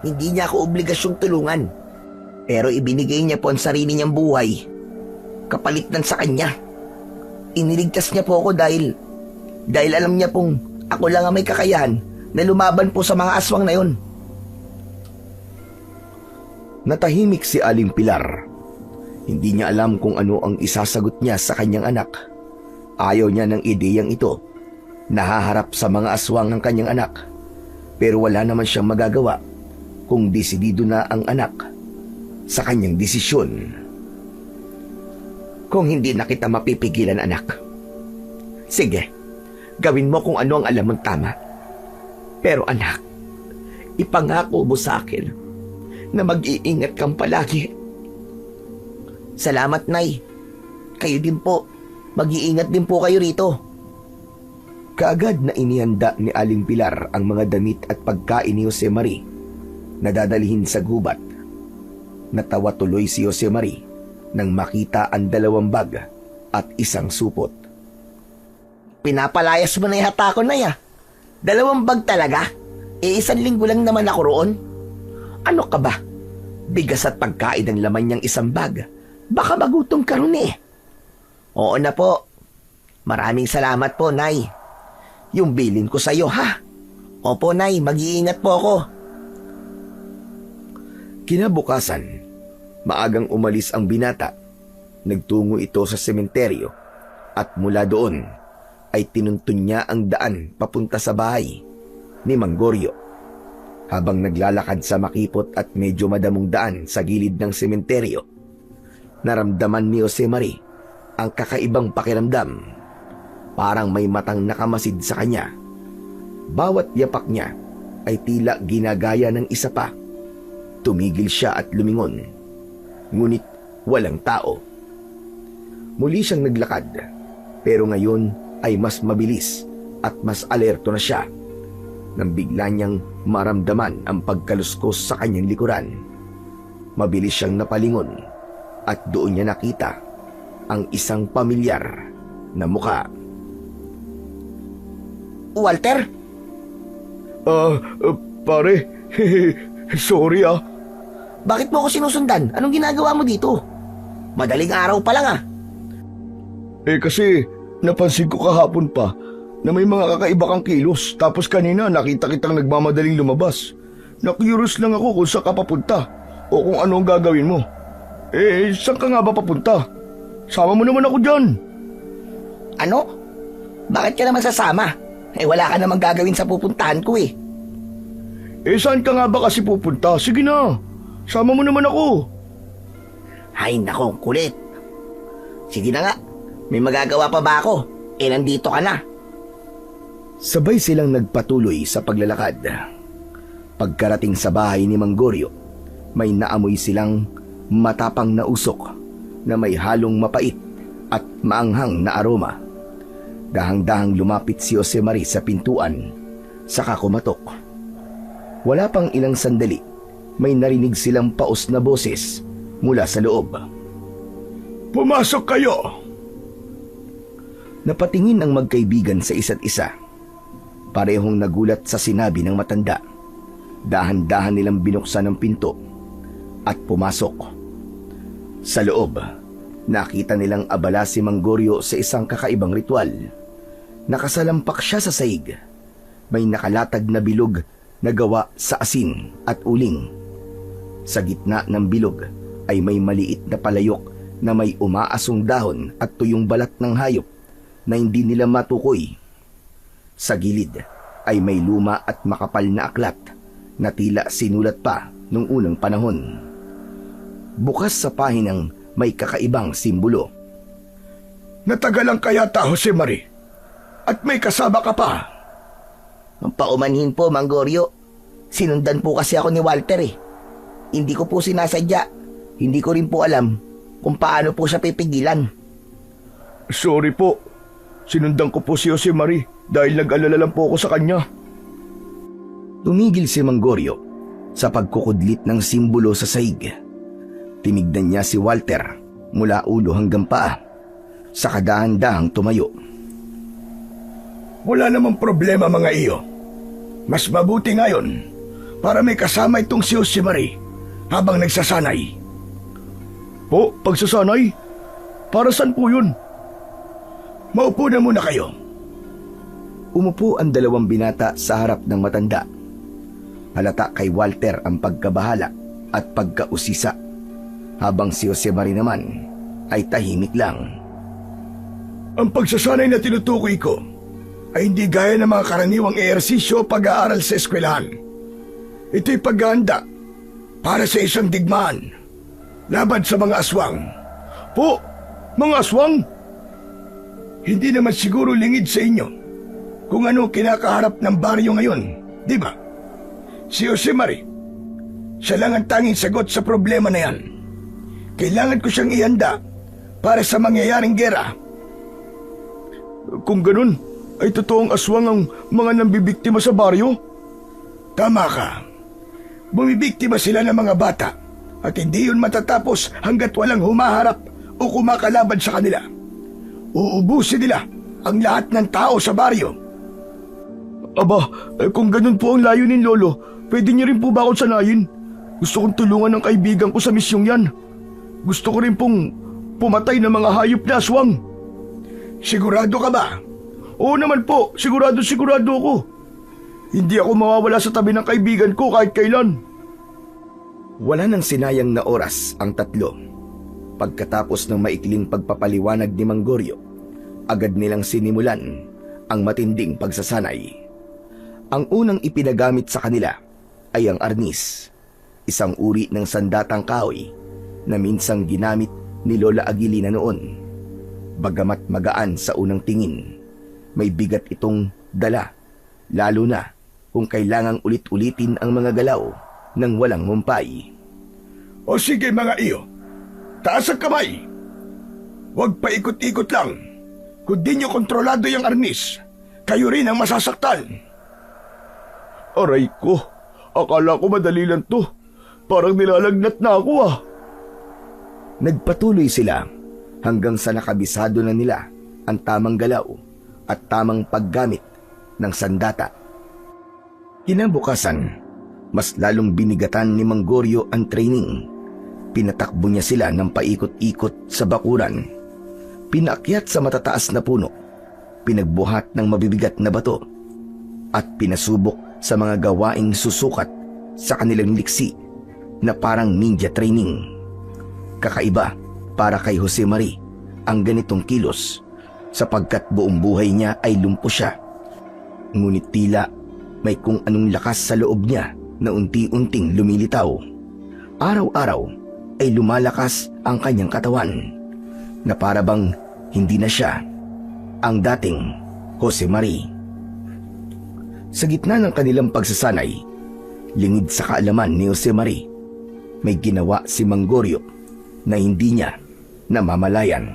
Hindi niya ako obligasyong tulungan. Pero ibinigay niya po ang sarili niyang buhay. Kapalit nan sa kanya. Iniligtas niya po ako dahil alam niya pong ako lang ang may kakayahan na lumaban po sa mga aswang na yon. Natahimik si Aling Pilar. Hindi niya alam kung ano ang isasagot niya sa kanyang anak. Ayaw niya ng ideyang ito. Nahaharap sa mga aswang ng kanyang anak. Pero wala naman siyang magagawa kung desidido na ang anak sa kanyang desisyon. Kung hindi na kita mapipigilan, anak, sige, gawin mo kung ano ang alam mong tama. Pero anak, ipangako mo sa akin na mag-iingat kang palagi. Salamat, Nay. Kayo din po. Mag-iingat din po kayo rito. Kaagad na inihanda ni Aling Pilar ang mga damit at pagkain ni Jose Marie na dadalhin sa gubat. Natawa tuloy si Jose Marie nang makita ang 2 bag at 1 supot. Pinapalayas mo na ihata ko, Nay, ah. 2 bag talaga? 1 linggo lang naman ako roon. Ano ka ba? Bigas at pagkain ang laman niyang 1 bag. Baka magutom ka ron eh. Oo na po. Maraming salamat po, Nay. Yung bilin ko sa'yo, ha? Opo, Nay. Mag-iingat po ako. Kinabukasan, maagang umalis ang binata. Nagtungo ito sa sementeryo at mula doon ay tinuntun niya ang daan papunta sa bahay ni Manggorio. Habang naglalakad sa makipot at medyo madamong daan sa gilid ng sementeryo, naramdaman ni Josemarie ang kakaibang pakiramdam. Parang may matang nakamasid sa kanya. Bawat yapak niya ay tila ginagaya ng isa pa. Tumigil siya at lumingon. Ngunit walang tao. Muli siyang naglakad, pero ngayon ay mas mabilis at mas alerto na siya nang bigla niyang maramdaman ang pagkaluskos sa kanyang likuran. Mabilis siyang napalingon at doon niya nakita ang isang pamilyar na mukha. Walter? Pare, sorry ah. Bakit mo ako sinusundan? Anong ginagawa mo dito? Madaling araw pa lang ah. Kasi napansin ko kahapon pa na may mga kakaiba kang kilos. Tapos kanina nakita kitang nagmamadaling lumabas. Na-curious lang ako kung saan ka papunta o kung ano ang gagawin mo. Saan ka nga ba papunta? Sama mo naman ako dyan. Ano? Bakit ka naman sasama? Wala ka namang gagawin sa pupuntahan ko eh. Saan ka nga ba kasi pupunta? Sige na, sama mo naman ako. Ay nako, kulit. Sige na nga, may magagawa pa ba ako? Nandito ka na. Sabay silang nagpatuloy sa paglalakad. Pagkarating sa bahay ni Manggorio, may naamoy silang matapang na usok na may halong mapait at maanghang na aroma. Dahang-dahang lumapit si Josemarie sa pintuan, saka kumatok. Wala pang ilang sandali, may narinig silang paos na boses mula sa loob. Pumasok kayo! Napatingin ang magkaibigan sa isa't isa. Parehong nagulat sa sinabi ng matanda. Dahan-dahan nilang binuksan ang pinto at pumasok. Sa loob, nakita nilang abala si Manggorio sa isang kakaibang ritual. Nakasalampak siya sa saig. May nakalatag na bilog na gawa sa asin at uling. Sa gitna ng bilog ay may maliit na palayok na may umaasong dahon at tuyong balat ng hayop na hindi nila matukoy. Sa gilid ay may luma at makapal na aklat na tila sinulat pa nung unang panahon. Bukas sa pahinang may kakaibang simbolo. Natagalan ka yata, Josemarie. At may kasama ka pa. Paumanhin po, Manggorio. Sinundan po kasi ako ni Walter eh. Hindi ko po sinasadya. Hindi ko rin po alam kung paano po siya pipigilan. Sorry po. Sinundan ko po si Josemarie dahil nag-alala lang po ako sa kanya. Tumigil si Manggorio sa pagkukudlit ng simbolo sa saig. Tinignan niya si Walter mula ulo hanggang paa. Sa kadahan-dahang tumayo. Wala namang problema mga iyo. Mas mabuti ngayon para may kasama itong si Josemarie habang nagsasanay. Po, pagsasanay? Para saan po yun? Maupo na muna kayo. Umupo ang dalawang binata sa harap ng matanda. Halata kay Walter ang pagkabahala at pagkausisa, habang si Josemarie naman ay tahimik lang. Ang pagsasanay na tinutukoy ko ay hindi gaya ng mga karaniwang ehersisyo o pag-aaral sa eskwelahan. Ito'y paghahanda para sa isang digmaan laban sa mga aswang. Po, mga aswang? Hindi naman siguro lingid sa inyo kung ano kinakaharap ng baryo ngayon, di ba? Si Josemarie, siya lang ang tanging sagot sa problema na yan. Kailangan ko siyang ihanda para sa mangyayaring gera. Kung ganun, ay totoong aswang ang mga nambibiktima sa baryo? Tama ka. Bumibiktima sila ng mga bata at hindi yun matatapos hanggat walang humaharap o kumakalaban sa kanila. Uubusin nila ang lahat ng tao sa baryo. Aba, kung ganun po ang layunin, Lolo, pwede niyo rin po ba akong sanayin? Gusto kong tulungan ng kaibigan ko sa misyong yan. Gusto ko rin pong pumatay ng mga hayop na aswang. Sigurado ka ba? Oo naman po, sigurado ako. Hindi ako mawawala sa tabi ng kaibigan ko kahit kailan. Wala nang sinayang na oras ang tatlo. Pagkatapos ng maikling pagpapaliwanag ni Manggorio, agad nilang sinimulan ang matinding pagsasanay. Ang unang ipinagamit sa kanila ay ang arnis, isang uri ng sandatang kahoy na minsang ginamit ni Lola Agilina noon. Bagamat magaan sa unang tingin, may bigat itong dala, lalo na kung kailangang ulit-ulitin ang mga galaw ng walang humpay. O sige mga iyo, taas ang kamay. Huwag pa ikot-ikot lang. Kung di nyo kontrolado yung arnis, kayo rin ang masasaktan. Aray ko, akala ko madali lang to. Parang nilalagnat na ako ah. Nagpatuloy sila hanggang sa nakabisado na nila ang tamang galaw at tamang paggamit ng sandata. Kinabukasan, mas lalong binigatan ni Mang Goryo ang training. Pinatakbo niya sila ng paikot-ikot sa bakuran. Pinaakyat sa matataas na puno, pinagbuhat ng mabibigat na bato, at pinasubok sa mga gawaing susukat sa kanilang liksi na parang ninja training. Kakaiba para kay Jose Mari ang ganitong kilos sapagkat buong buhay niya ay lumpo siya. Ngunit tila may kung anong lakas sa loob niya na unti-unting lumilitaw. Araw-araw ay lumalakas ang kanyang katawan na para bang hindi na siya ang dating Jose Mari. Sa gitna ng kanilang pagsasanay, lingid sa kaalaman ni Jose Mari, may ginawa si Mang Goryo na hindi niya namamalayan.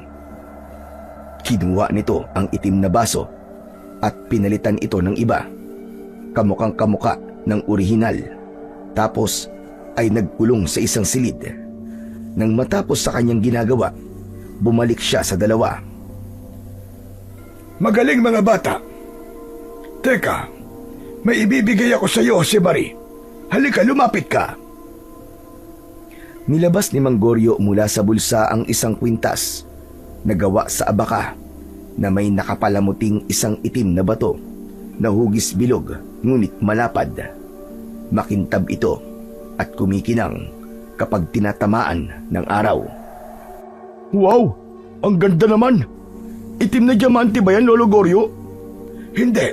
Kinuha nito ang itim na baso at pinalitan ito ng iba, kamukhang kamuka ng orihinal, tapos ay nagkulong sa isang silid. Nang matapos sa kanyang ginagawa, bumalik siya sa dalawa. Magaling mga bata. Teka, may ibibigay ako sa iyo, Jose Mari. Halika, lumapit ka. Nilabas ni Mang Goryo mula sa bulsa ang isang kwintas na gawa sa abaka na may nakapalamuting isang itim na bato na hugis bilog ngunit malapad. Makintab ito at kumikinang kapag tinatamaan ng araw. Wow! Ang ganda naman! Itim na diamante ba yan, Lolo Goryo? Hindi.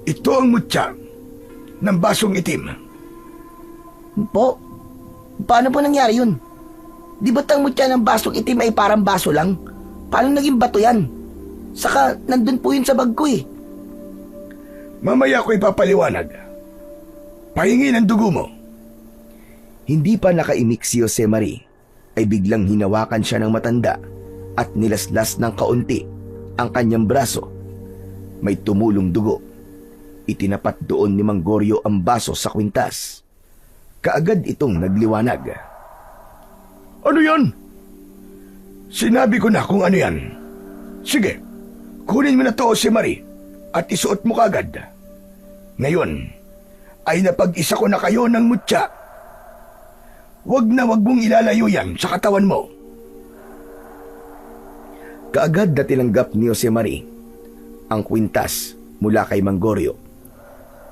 Ito ang mutya ng basong itim. Po? Paano po nangyari yun? Di ba't ang mutya ng basong itim ay parang baso lang? Paano naging bato yan? Saka nandun po yun sa bag ko eh. Mamaya ko ipapaliwanag. Pahingi ng dugo mo. Hindi pa nakaimik si Jose Mari ay biglang hinawakan siya ng matanda at nilaslas ng kaunti ang kanyang braso. May tumulong dugo. Itinapat doon ni Mang Goryo ang baso sa kwintas. Kaagad itong nagliwanag. Ano yan? Sinabi ko na kung ano yan. Sige, kunin mo na to, Jose Mari, at isuot mo kagad. Ngayon, ay napag-isa ko na kayo ng mutya. Wag mong ilalayo yan sa katawan mo. Kaagad na tinanggap ni Jose Mari ang kwintas mula kay Mang Goryo.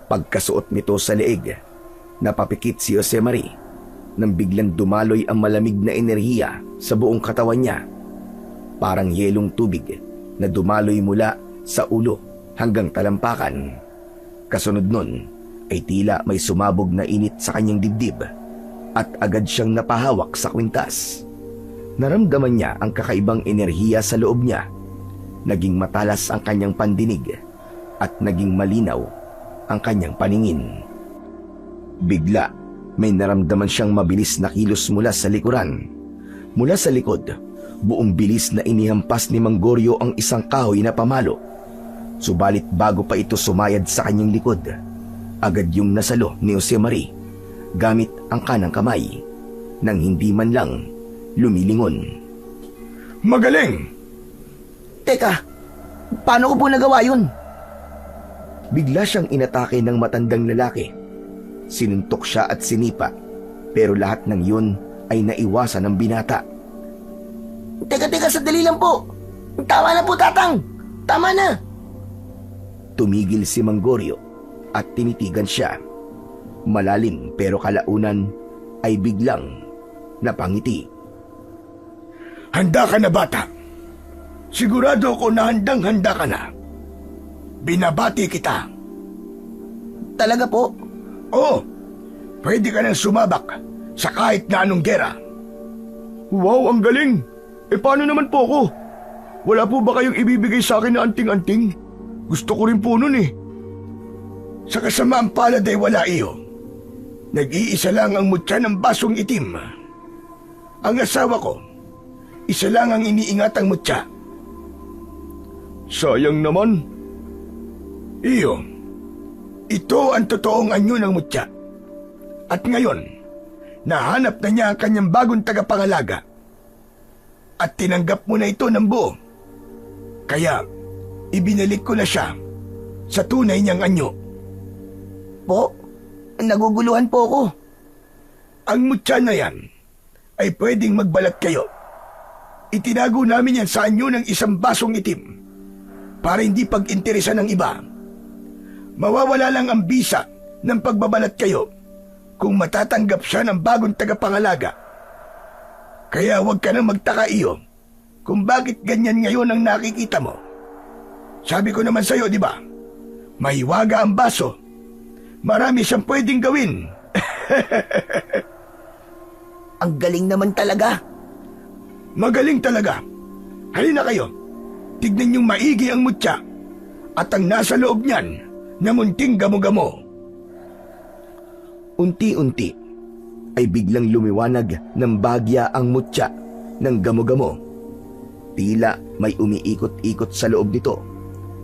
Pagkasuot nito sa leeg, napapikit si Jose Mari nang biglang dumaloy ang malamig na enerhiya sa buong katawan niya. Parang yelong tubig na dumaloy mula sa ulo hanggang talampakan. Kasunod nun ay tila may sumabog na init sa kanyang dibdib at agad siyang napahawak sa kwintas. Naramdaman niya ang kakaibang enerhiya sa loob niya. Naging matalas ang kanyang pandinig at naging malinaw ang kanyang paningin. Bigla, may naramdaman siyang mabilis na kilos mula sa likuran. Mula sa likod, buong bilis na inihampas ni Mang Goryo ang isang kahoy na pamalo. Subalit bago pa ito sumayad sa kanyang likod, agad yung nasalo ni Jose Mari gamit ang kanang kamay nang hindi man lang lumilingon. Magaling! Teka, paano ko po nagawa yun? Bigla siyang inatake ng matandang lalaki. Sinuntok siya at sinipa, pero lahat ng yun ay naiwasan ng binata. Teka, sandali lang po. Tama na po, Tatang. Tama na. Tumigil si Mang Goryo at tinitigan siya. Malalim pero kalaunan ay biglang napangiti. Handa ka na, bata. Sigurado ako na handang-handa ka na. binabati kita. Talaga po? Oo, pwede ka nang sumabak sa kahit na anong gera. Wow, ang galing! Paano naman po ako? Wala po ba kayong ibibigay sa akin na anting-anting? Gusto ko rin po nun Sa kasamaang palad ay wala iyo. Nag-iisa lang ang mutya ng basong itim. Ang asawa ko, isa lang ang iniingatang mutya. Sayang naman. Iyo, ito ang totoong anyo ng mutya. At ngayon, nahanap na niya ang kanyang bagong tagapangalaga. At tinanggap mo na ito ng buo. Kaya, ibinalik ko na siya sa tunay niyang anyo. Po? Naguguluhan po ako. Ang mutya na yan ay pwedeng magbalat kayo. Itinago namin yan sa anyo ng isang basong itim para hindi pag-interesan ng iba. Mawawala lang ang bisa ng pagbabalat kayo kung matatanggap siya ng bagong tagapangalaga. Kaya huwag ka nang magtaka iyo kung bakit ganyan ngayon ang nakikita mo. Sabi ko naman sa'yo, di ba? Mahiwaga ang baso. Marami siyang pwedeng gawin. Ang galing naman talaga. Magaling talaga. Halina kayo. Tignan niyong maigi ang mutya at ang nasa loob niyan na munting gamo-gamo. Unti-unti ay biglang lumiwanag ng bagya ang mutya ng gamo-gamo. Tila may umiikot-ikot sa loob nito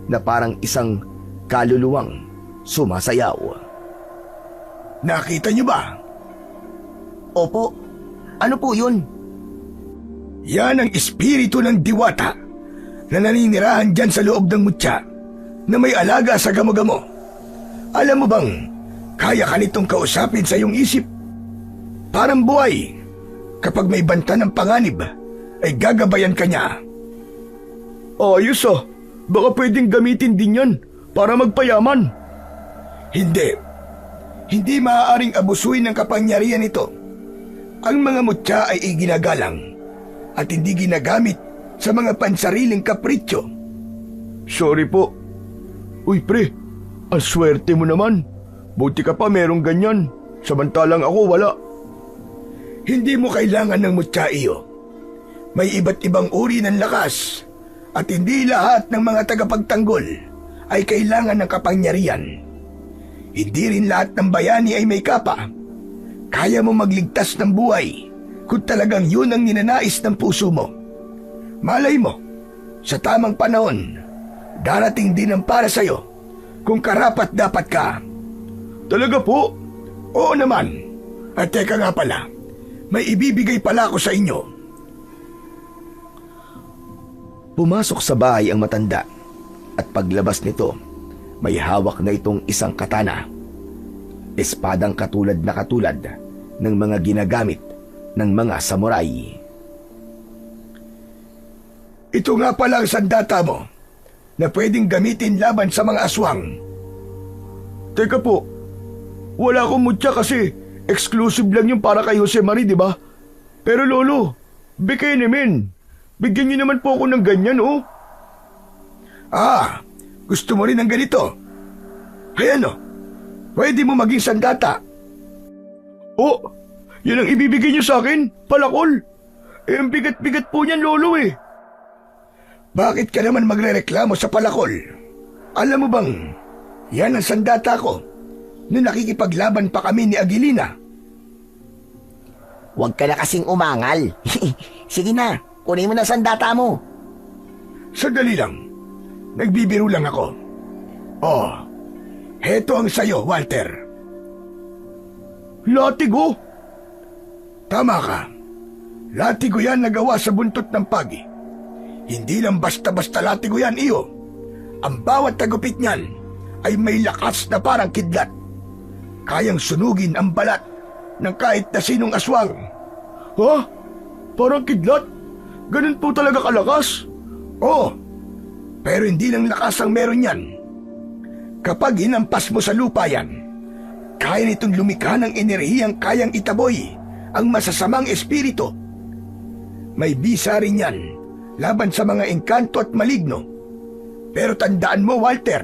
na parang isang kaluluwang sumasayaw. Nakita niyo ba? Opo. Ano po yun? Yan ang espiritu ng diwata na naninirahan dyan sa loob ng mutya na may alaga sa gamo-gamo. Alam mo bang kaya ka nitong kausapin sa iyong isip? Parang buhay. Kapag may banta ng panganib, ay gagabayan ka niya. Ayos baka pwedeng gamitin din yan para magpayaman. Hindi. Hindi maaaring abusuin ng kapangyarihan ito. Ang mga mutya ay iginagalang at hindi ginagamit sa mga pansariling kapritsyo. Sorry po. Uy pre, ang swerte mo naman. Buti ka pa merong ganyan, samantalang ako wala. Hindi mo kailangan ng mutya iyo. May iba't ibang uri ng lakas at hindi lahat ng mga tagapagtanggol ay kailangan ng kapangyarihan. Hindi rin lahat ng bayani ay may kapa. Kaya mo magligtas ng buhay kung talagang yun ang ninanais ng puso mo. Malay mo, sa tamang panahon, darating din ang para sa'yo kung karapat dapat ka. Talaga po? Oo naman. At teka nga pala, may ibibigay pala ako sa inyo. Pumasok sa bahay ang matanda at paglabas nito, may hawak na itong isang katana. Espadang katulad ng mga ginagamit ng mga samurai. Ito nga pala ang sandata mo na pwedeng gamitin laban sa mga aswang. Teka po, wala akong mutya kasi exclusive lang yung para kay Jose Marie, di ba? Pero lolo, bigay namin. Bigyan niyo naman po ako ng ganyan, gusto mo rin ng ganito? Ay ano, pwede mo maging sandata. Yan ang ibibigay niyo sa akin, palakol. Ang bigat-bigat po niyan, lolo Bakit ka naman magrereklamo sa palakol? Alam mo bang, yan ang sandata ko nung nakikipaglaban pa kami ni Aguilina. Huwag ka na kasing umangal. Sige na, kunin mo na sandata mo. Sandali lang, nagbibiro lang ako. Heto ang sayo, Walter. Latigo? Tama ka. Latigo yan na gawa sa buntot ng pagi. Hindi lang basta-basta latigo yan, iyo. Ang bawat tagupit niyan ay may lakas na parang kidlat. Kayang sunugin ang balat ng kahit na sinong aswang. Ha? Parang kidlat? Ganun po talaga kalakas? Oo. Pero hindi lang lakas ang meron yan. Kapag hinampas mo sa lupa yan, kaya nitong lumikha ng enerhiyang kayang itaboy ang masasamang espiritu. May bisa rin yan laban sa mga engkanto at maligno. Pero tandaan mo, Walter,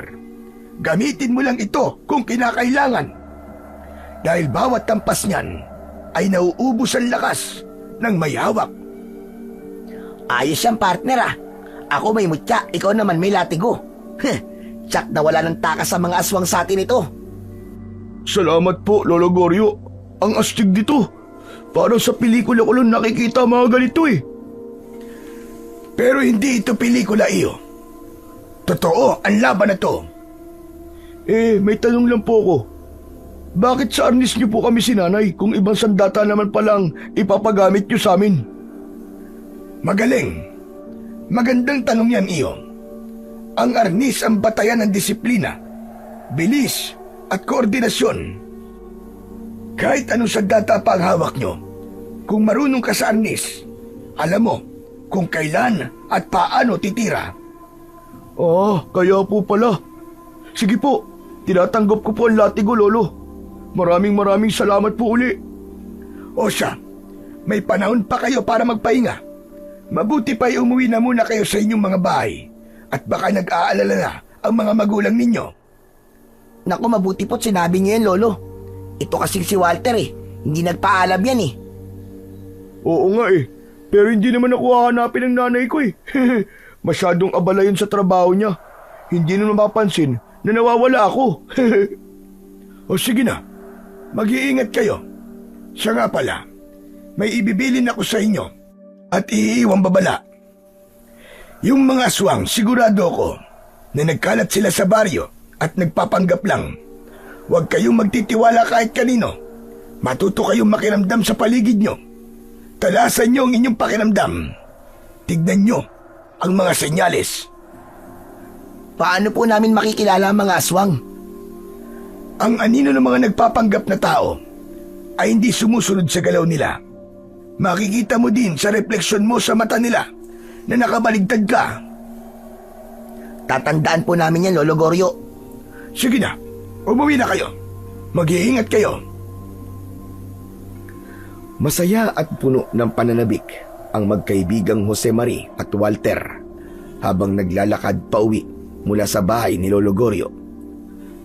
Gamitin mo lang ito kung kinakailangan. Dahil bawat tampas niyan ay nauubos ang lakas ng may hawak. Ayos yan, partner ah. Ako may mutya, ikaw naman may latigo. Tsak na wala ng takas sa mga aswang sa atin ito. Salamat po, Lolo Goryo. Ang astig dito. Parang sa pelikula ko lang nakikita mga ganito eh. Pero hindi ito pelikula, iyo. Totoo ang laban na to. May tanong lang po ako. Bakit sa arnis niyo po kami sinanay kung ibang sandata naman palang ipapagamit niyo sa amin? Magaling. Magandang tanong yan, iyo. Ang arnis ang batayan ng disiplina, bilis at koordinasyon. Kahit anong sandata pa ang hawak nyo, kung marunong ka sa arnis, alam mo kung kailan at paano titira. Kaya po pala. Sige po, tinatanggap ko po ang latigo, Lolo. Maraming salamat po uli. O siya, may panahon pa kayo para magpahinga. Mabuti pa'y umuwi na muna kayo sa inyong mga bahay at baka nag-aalala na ang mga magulang ninyo. Naku, mabuti po't sinabi niyo yan, Lolo. Ito kasing si Walter eh. Hindi nagpaalam yan eh. Oo nga eh, pero hindi naman ako hahanapin ng nanay ko eh. Masyadong abala yun sa trabaho niya. Hindi na mapapansin na nawawala ako. O sige na, mag-iingat kayo. Siya nga pala, may ibibilin ako sa inyo at iiwang babala. Yung mga aswang, sigurado ako na nagkalat sila sa baryo at nagpapanggap lang. Huwag kayong magtitiwala kahit kanino. Matuto kayong makiramdam sa paligid nyo. Talasan nyo ang inyong pakiramdam. Tignan nyo ang mga senyales. Paano po namin makikilala ang mga aswang? Ang anino ng mga nagpapanggap na tao ay hindi sumusunod sa galaw nila. Makikita mo din sa refleksyon mo sa mata nila na nakabaligtad ka. Tatandaan po namin yan, Lolo Goryo. Sige na, umuwi na kayo. Mag-iingat kayo. Masaya at puno ng pananabik ang magkaibigang Jose Marie at Walter habang naglalakad pauwi mula sa bahay ni Lolo Goryo.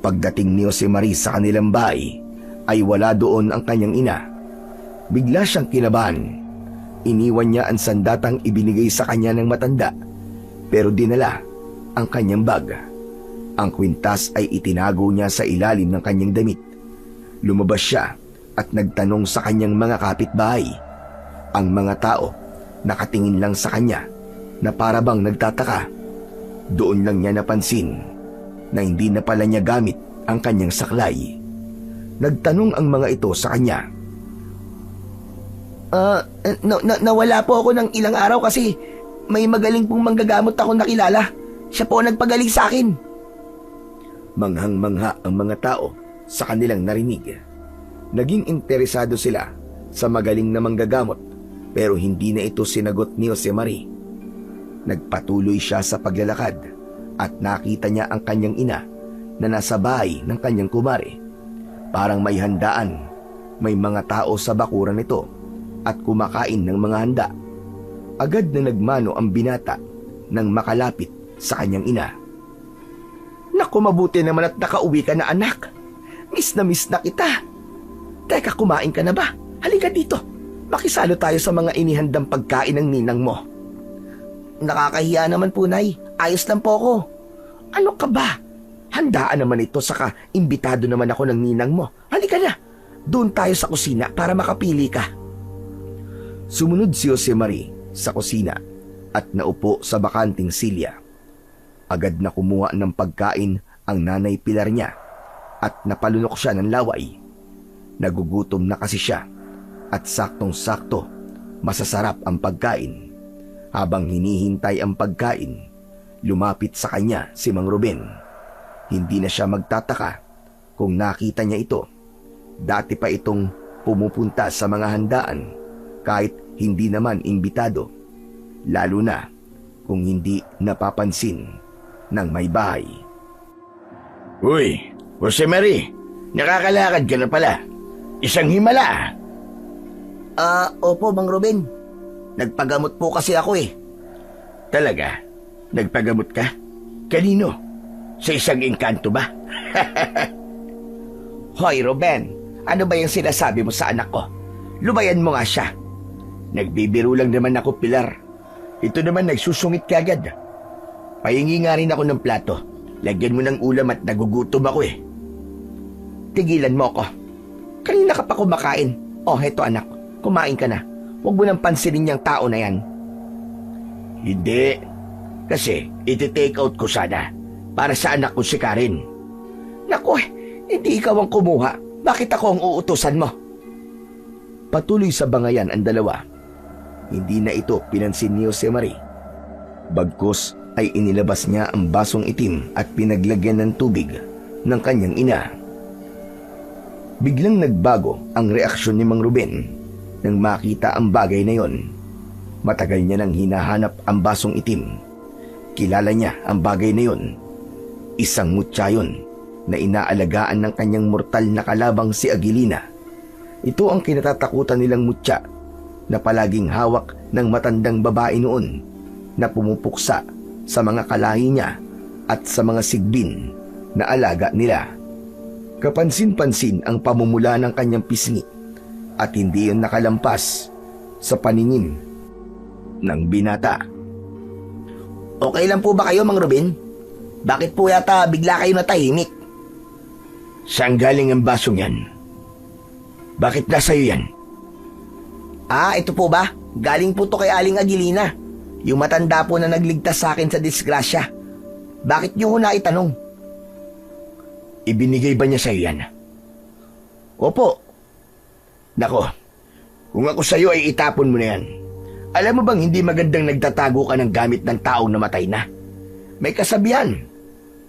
Pagdating ni Jose Marie sa kanilang bahay ay wala doon ang kanyang ina. Bigla siyang kinabahan. Iniwan niya ang sandatang ibinigay sa kanya ng matanda pero dinala ang kanyang bag. Ang kwintas ay itinago niya sa ilalim ng kanyang damit. Lumabas siya at nagtanong sa kanyang mga kapitbahay. Ang mga tao nakatingin lang sa kanya na para bang nagtataka. Doon lang niya napansin na hindi na pala niya gamit ang kanyang saklay. Nagtanong ang mga ito sa kanya. Nawala po ako ng ilang araw kasi may magaling pong manggagamot akong nakilala. Siya po ang nagpagaling sa akin. Manghang-mangha ang mga tao sa kanilang narinig. Naging interesado sila sa magaling na manggagamot pero hindi na ito sinagot ni Jose Marie. Nagpatuloy siya sa paglalakad at nakita niya ang kanyang ina na nasa bahay ng kanyang kumare. Parang may handaan, may mga tao sa bakuran nito at kumakain ng mga handa. Agad na nagmano ang binata nang makalapit sa kanyang ina. Naku, mabuti naman at nakauwi ka na, anak. Miss na kita. Teka, kumain ka na ba? Halika dito. Makisalo tayo sa mga inihandang pagkain ng ninang mo. Nakakahiya naman po, Nay. Ayos lang po ako. Ano ka ba? Handaan naman ito, saka imbitado naman ako ng ninang mo. Halika na. Doon tayo sa kusina para makapili ka. Sumunod si Jose Marie sa kusina at naupo sa bakanting silya. Agad na kumuha ng pagkain ang nanay Pilar niya at napalunok siya ng laway. Nagugutom na kasi siya at saktong-sakto masasarap ang pagkain. Habang hinihintay ang pagkain, lumapit sa kanya si Mang Ruben. Hindi na siya magtataka kung nakita niya ito. Dati pa itong pumupunta sa mga handaan kahit hindi naman imbitado, lalo na kung hindi napapansin ng may bahay. Uy, Jose Marie, nakakalakad ka na pala. Isang himala. Opo, Mang Ruben. Nagpagamot po kasi ako eh. Talaga? Nagpagamot ka? Kanino? Sa isang engkanto ba? Hoy, Ruben, ano ba yung sinasabi mo sa anak ko? Lubayan mo nga siya. Nagbibiro lang naman ako, Pilar. Ito naman nagsusungit kagad. Pahingi nga rin ako ng plato. Lagyan mo ng ulam at nagugutom ako eh. Tigilan mo ako. Kanina ka pa kumakain. Oh, heto anak, kumain ka na. Huwag mo nang pansinin yung tao na yan. Hindi. Kasi iti-take out ko sana para sa anak ko si Karen. Naku, hindi ikaw ang kumuha. Bakit ako ang uutusan mo? Patuloy sa bangayan ang dalawa. Hindi na ito pinansin ni Josemarie. Bagkus ay inilabas niya ang basong itim at pinaglagyan ng tubig ng kanyang ina. Biglang nagbago ang reaksyon ni Mang Ruben nang makita ang bagay na yon. Matagal niya nang hinahanap ang basong itim. Kilala niya ang bagay na yon. Isang mutya yun na inaalagaan ng kanyang mortal na kalabang si Aguilina. Ito ang kinatatakutan nilang mutya na palaging hawak ng matandang babae noon na pumupuksa sa mga kalahi niya at sa mga sigbin na alaga nila. Kapansin-pansin ang pamumula ng kanyang pisngi at hindi yun nakalampas sa paningin ng binata. Okay lang po ba kayo, Mang Ruben? Bakit po yata bigla kayo natahimik? Saan galing ang basong yan? Bakit nasa iyo yan? Ito po ba? Galing po to kay Aling Aguilina. Yung matanda po na nagligtas sa akin sa disgrasya. Bakit niyo ho naitanong? Ibinigay ba niya sa iyo yan? Opo. Nako, kung ako sa iyo ay itapon mo na yan. Alam mo bang hindi magandang nagtatago ka ng gamit ng taong namatay na? May kasabihan.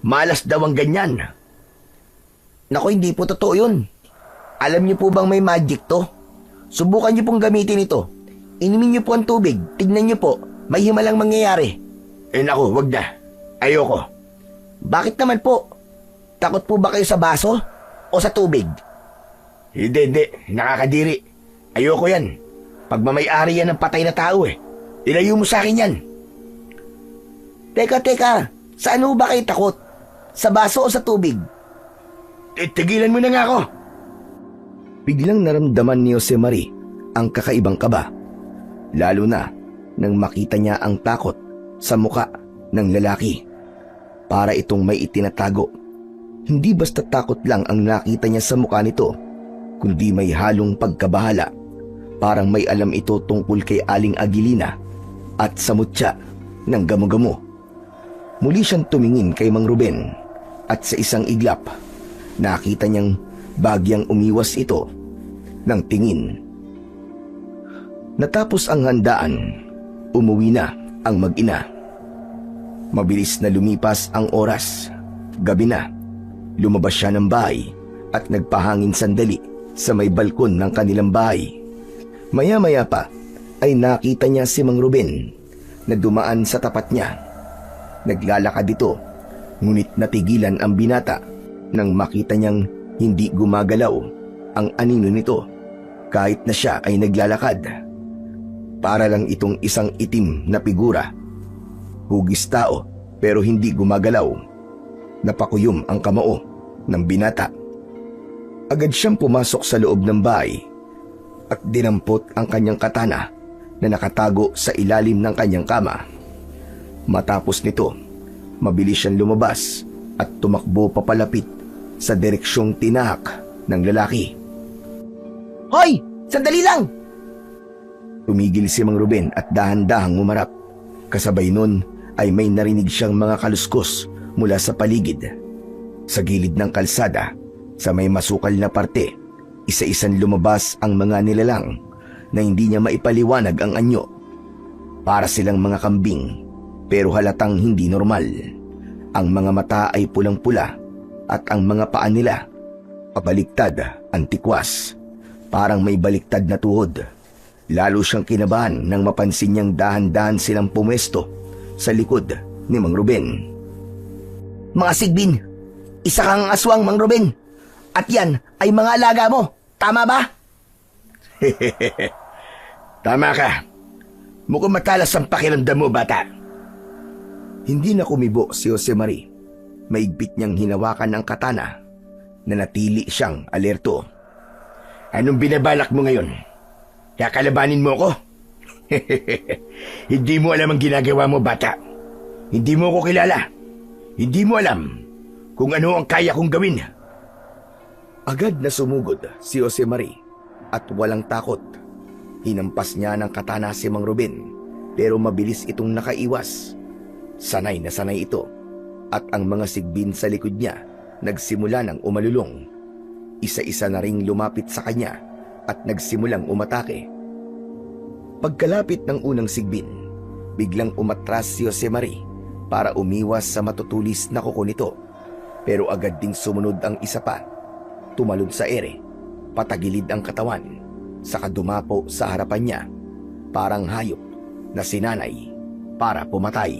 Malas daw ang ganyan. Nako, hindi po totoo yun. Alam niyo po bang may magic to? Subukan niyo pong gamitin ito. Inumin niyo po ang tubig. Tignan niyo po. May himalang mangyayari. Nako, wag na. Ayoko. Bakit naman po? Takot po ba kayo sa baso? O sa tubig? Hindi. Nakakadiri. Ayoko yan. Pagmamayari yan ng patay na tao eh. Ilayo mo sa akin yan. Teka. Saan mo ba kayo takot? Sa baso o sa tubig? Tigilan mo na nga ako. Biglang naramdaman ni Josemarie ang kakaibang kaba. Lalo na nang makita niya ang takot sa muka ng lalaki. Para itong may itinatago. Hindi basta takot lang ang nakita niya sa muka nito, kundi may halong pagkabahala. Parang may alam ito tungkol kay Aling Aguilina at sa mutya ng gamo-gamo. Muli siyang tumingin kay Mang Ruben at sa isang iglap, nakita niyang bagyang umiwas ito ng tingin. Natapos ang handaan, umuwi na ang mag-ina. Mabilis na lumipas ang oras. Gabi na, lumabas siya ng bahay at nagpahangin sandali sa may balkon ng kanilang bahay. Maya-maya pa ay nakita niya si Mang Ruben na dumaan sa tapat niya. Naglalakad ito, ngunit natigilan ang binata nang makita niyang hindi gumagalaw ang anino nito kahit na siya ay naglalakad. Para lang itong isang itim na figura. Hugis tao pero hindi gumagalaw. Napakuyom ang kamao ng binata. Agad siyang pumasok sa loob ng bahay at dinampot ang kanyang katana na nakatago sa ilalim ng kanyang kama. Matapos nito, mabilis siyang lumabas at tumakbo papalapit sa direksyong tinahak ng lalaki. Hoy! Sandali lang! Tumigil si Mang Ruben at dahan-dahang umarap. Kasabay nun ay may narinig siyang mga kaluskos mula sa paligid. Sa gilid ng kalsada, sa may masukal na parte, isa-isang lumabas ang mga nilalang na hindi niya maipaliwanag ang anyo. Para silang mga kambing, pero halatang hindi normal. Ang mga mata ay pulang-pula at ang mga paa nila pabaliktad, antikwas. Parang may baliktad na tuhod. Lalo siyang kinabahan nang mapansin niyang dahan-dahan silang pumwesto sa likod ni Mang Ruben. Mga sigbin, isa kang aswang, Mang Ruben. At yan ay mga alaga mo. Tama ba? Tama ka. Mukhang matalas ang pakiramdam mo, bata. Hindi na kumibo si Josemarie. Maigpit niyang hinawakan ang katana. Nanatili siyang alerto. Anong binabalak mo ngayon? Kakalabanin mo ko? Hindi mo alam ang ginagawa mo, bata. Hindi mo ko kilala. Hindi mo alam kung ano ang kaya kong gawin. Agad na sumugod si Josemarie at walang takot. Hinampas niya ng katana si Mang Ruben pero mabilis itong nakaiwas. Sanay na sanay ito at ang mga sigbin sa likod niya nagsimula ng umalulong. Isa-isa na ring lumapit sa kanya at nagsimulang umatake. Pagkalapit ng unang sigbin, biglang umatras si Josemarie para umiwas sa matutulis na kuko nito. Pero agad ding sumunod ang isa pa. Tumalon sa ere, patagilid ang katawan, saka dumapo sa harapan niya, parang hayop na sinanay para pumatay.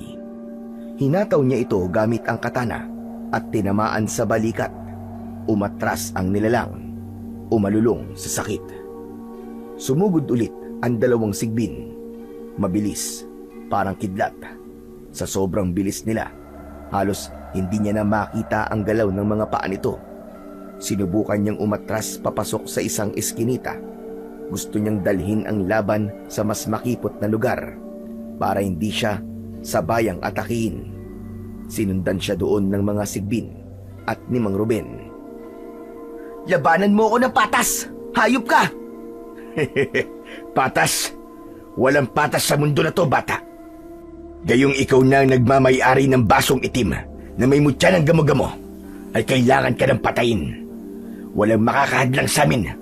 Hinataw niya ito gamit ang katana at tinamaan sa balikat. Umatras ang nilalang, umalulong sa sakit. Sumugod ulit ang dalawang sigbin. Mabilis, parang kidlat. Sa sobrang bilis nila, halos hindi niya na makita ang galaw ng mga paa nito. Sinubukan niyang umatras papasok sa isang eskinita. Gusto niyang dalhin ang laban sa mas makipot na lugar para hindi siya sabayang atakihin. Sinundan siya doon ng mga sigbin at ni Mang Ruben. Labanan mo ako ng patas! Hayop ka! Patas? Walang patas sa mundo na to, bata. Gayong ikaw na ang nagmamay-ari ng basong itim na may mutya ng gamo-gamo, ay kailangan ka ng patayin. Walang makakahadlang sa amin.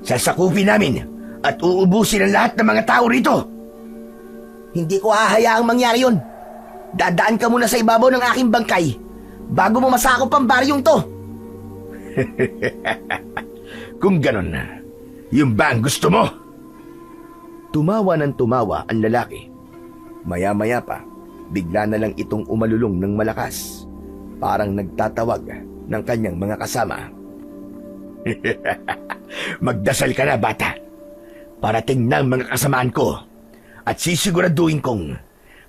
Sasakupin namin at uubusin ang lahat ng mga tao rito. Hindi ko hahayaang mangyari yun. Dadaan ka muna sa ibabaw ng aking bangkay bago mo masakop ang baryong to. Kung ganon, yung ba ang gusto mo? Tumawa ng tumawa ang lalaki. Maya-maya pa, bigla na lang itong umalulong ng malakas. Parang nagtatawag ng kanyang mga kasama. Magdasal ka na, bata. Parating na ang mga kasamaan ko at sisiguraduhin kong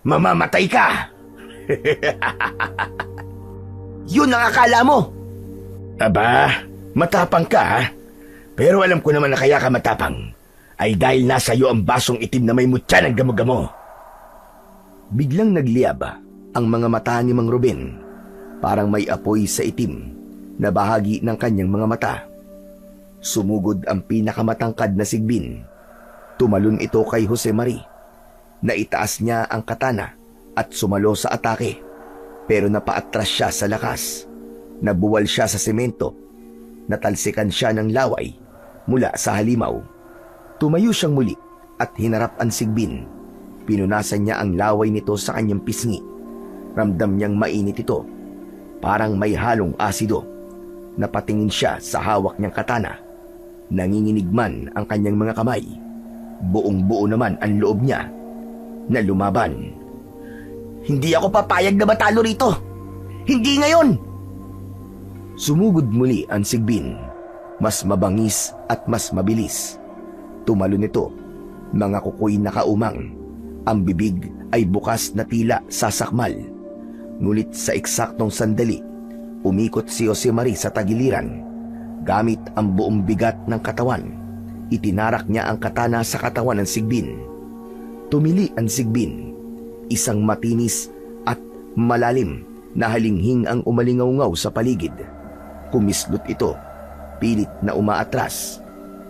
mamamatay ka. Yun ang akala mo. Aba, matapang ka ha? Pero alam ko naman na kaya ka matapang ay dahil nasa iyo ang basong itim na may mutya ng gamo-gamo. Biglang nagliyab ang mga mata ni Mang Ruben. Parang may apoy sa itim na bahagi ng kanyang mga mata. Sumugod ang pinakamatangkad na sigbin. Tumalon ito kay Josemarie. Naitaas niya ang katana at sumalo sa atake. Pero napaatras siya sa lakas. Nabuwal siya sa semento. Natalsikan siya ng laway mula sa halimaw. Tumayo siyang muli at hinarap ang sigbin. Pinunasan niya ang laway nito sa kanyang pisngi. Ramdam niyang mainit ito. Parang may halong asido. Napatingin siya sa hawak niyang katana. Nanginginig man ang kanyang mga kamay. Buong-buo naman ang loob niya na lumaban. Hindi ako papayag na matalo rito. Hindi ngayon. Sumugod muli ang sigbin. Mas mabangis at mas mabilis. Tumalo nito. Mga kukoy na kaumang. Ang bibig ay bukas na tila sasakmal. Ngunit sa eksaktong sandali, umikot si Josemarie sa tagiliran. Gamit ang buong bigat ng katawan, itinarak niya ang katana sa katawan ng sigbin. Tumili ang sigbin. Isang matinis at malalim na halinghing ang umalingaw-ngaw sa paligid. Kumislot ito, pilit na umaatras.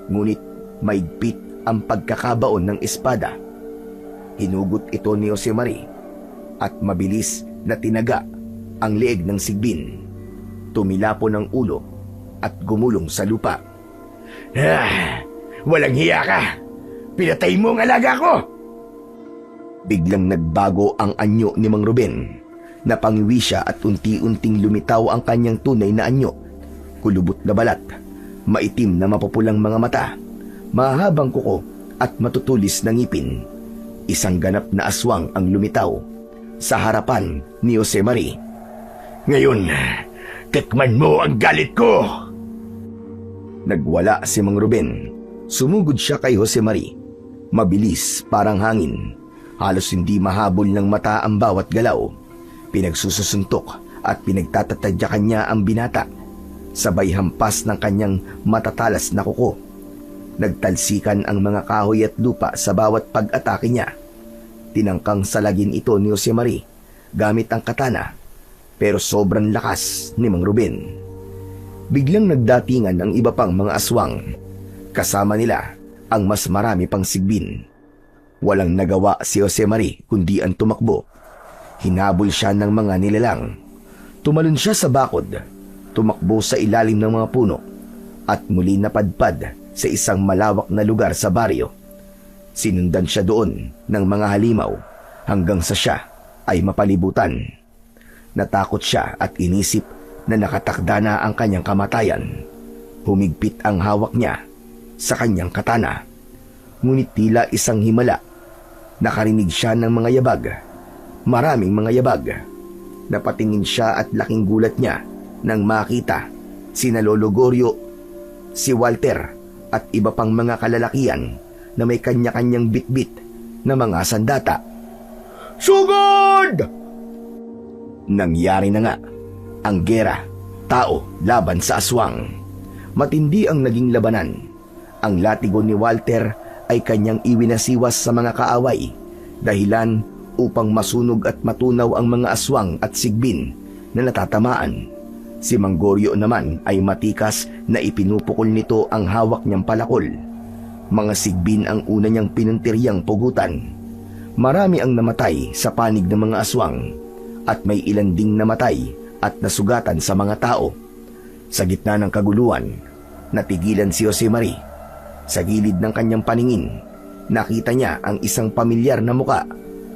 Ngunit maigpit ang pagkakabaon ng espada. Hinugot ito ni Josemarie at mabilis na tinaga ang leeg ng sigbin. Tumilapo ng ulo at gumulong sa lupa. Walang hiya ka! Pinatay mo ang alaga ko! Biglang nagbago ang anyo ni Mang Ruben. Napangiwi siya at unti-unting lumitaw ang kanyang tunay na anyo. Kulubot na balat, maitim na mapupulang mga mata, mahabang kuko at matutulis na ngipin. Isang ganap na aswang ang lumitaw sa harapan ni Josemarie. Ngayon, tikman mo ang galit ko! Nagwala si Mang Ruben. Sumugod siya kay Josemarie. Mabilis parang hangin. Halos hindi mahabol ng mata ang bawat galaw. Pinagsususuntok at pinagtatatadyakan niya ang binata. Sabay hampas ng kanyang matatalas na kuko. Nagtalsikan ang mga kahoy at lupa sa bawat pag-atake niya. Tinangkang salagin ito ni Josemarie gamit ang katana, pero sobrang lakas ni Mang Ruben. Biglang nagdatingan ang iba pang mga aswang. Kasama nila ang mas marami pang sigbin. Walang nagawa si Josemarie kundi ang tumakbo. Hinabol siya ng mga nilalang. Tumalon siya sa bakod, tumakbo sa ilalim ng mga puno, at muli napadpad sa isang malawak na lugar sa baryo. Sinundan siya doon ng mga halimaw hanggang sa siya ay mapalibutan. Natakot siya at inisip na nakatakda na ang kanyang kamatayan. Humigpit ang hawak niya sa kanyang katana. Ngunit tila isang himala. Nakarinig siya ng mga yabag. Maraming mga yabag. Napatingin siya at laking gulat niya nang makita sina Lolo Goryo, si Walter at iba pang mga kalalakian na may kanya-kanyang bitbit na mga sandata. Sugod! Nangyari na nga ang gera, tao laban sa aswang. Matindi ang naging labanan. Ang latigo ni Walter ay kanyang iwinasiwas sa mga kaaway, dahilan upang masunog at matunaw ang mga aswang at sigbin na natatamaan. Si Mang Goryo naman ay matikas na ipinupukol nito ang hawak niyang palakol. Mga sigbin ang una niyang pinuntiryang pugutan. Marami ang namatay sa panig ng mga aswang at may ilan ding namatay at nasugatan sa mga tao. Sa gitna ng kaguluhan, natigilan si Josemarie. Sa gilid ng kanyang paningin, nakita niya ang isang pamilyar na muka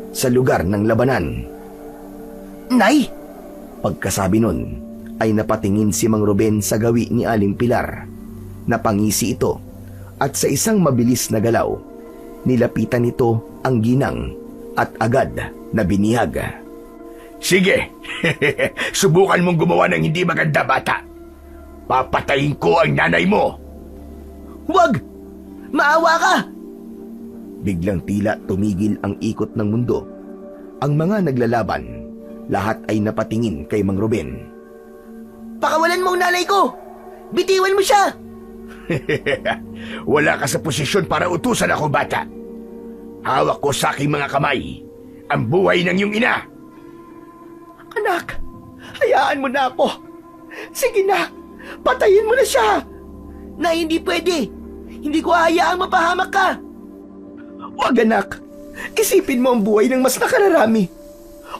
sa lugar ng labanan. Nay! Pagkasabi nun, ay napatingin si Mang Ruben sa gawi ni Aling Pilar. Napangisi ito at sa isang mabilis na galaw, nilapitan nito ang ginang at agad na binihag. Sige, subukan mong gumawa ng hindi maganda, bata. Papatayin ko ang nanay mo. Huwag! Maawa ka! Biglang tila tumigil ang ikot ng mundo. Ang mga naglalaban, lahat ay napatingin kay Mang Ruben. Pakawalan mo ang nanay ko! Bitiwan mo siya! Wala ka sa posisyon para utusan ako, bata. Hawak ko sa aking mga kamay ang buhay ng iyong ina. Anak, hayaan mo na ako. Sige na, patayin mo na siya. Na hindi pwede. Hindi ko hayaang mapahamak ka. Huwag anak, isipin mo ang buhay ng mas nakararami.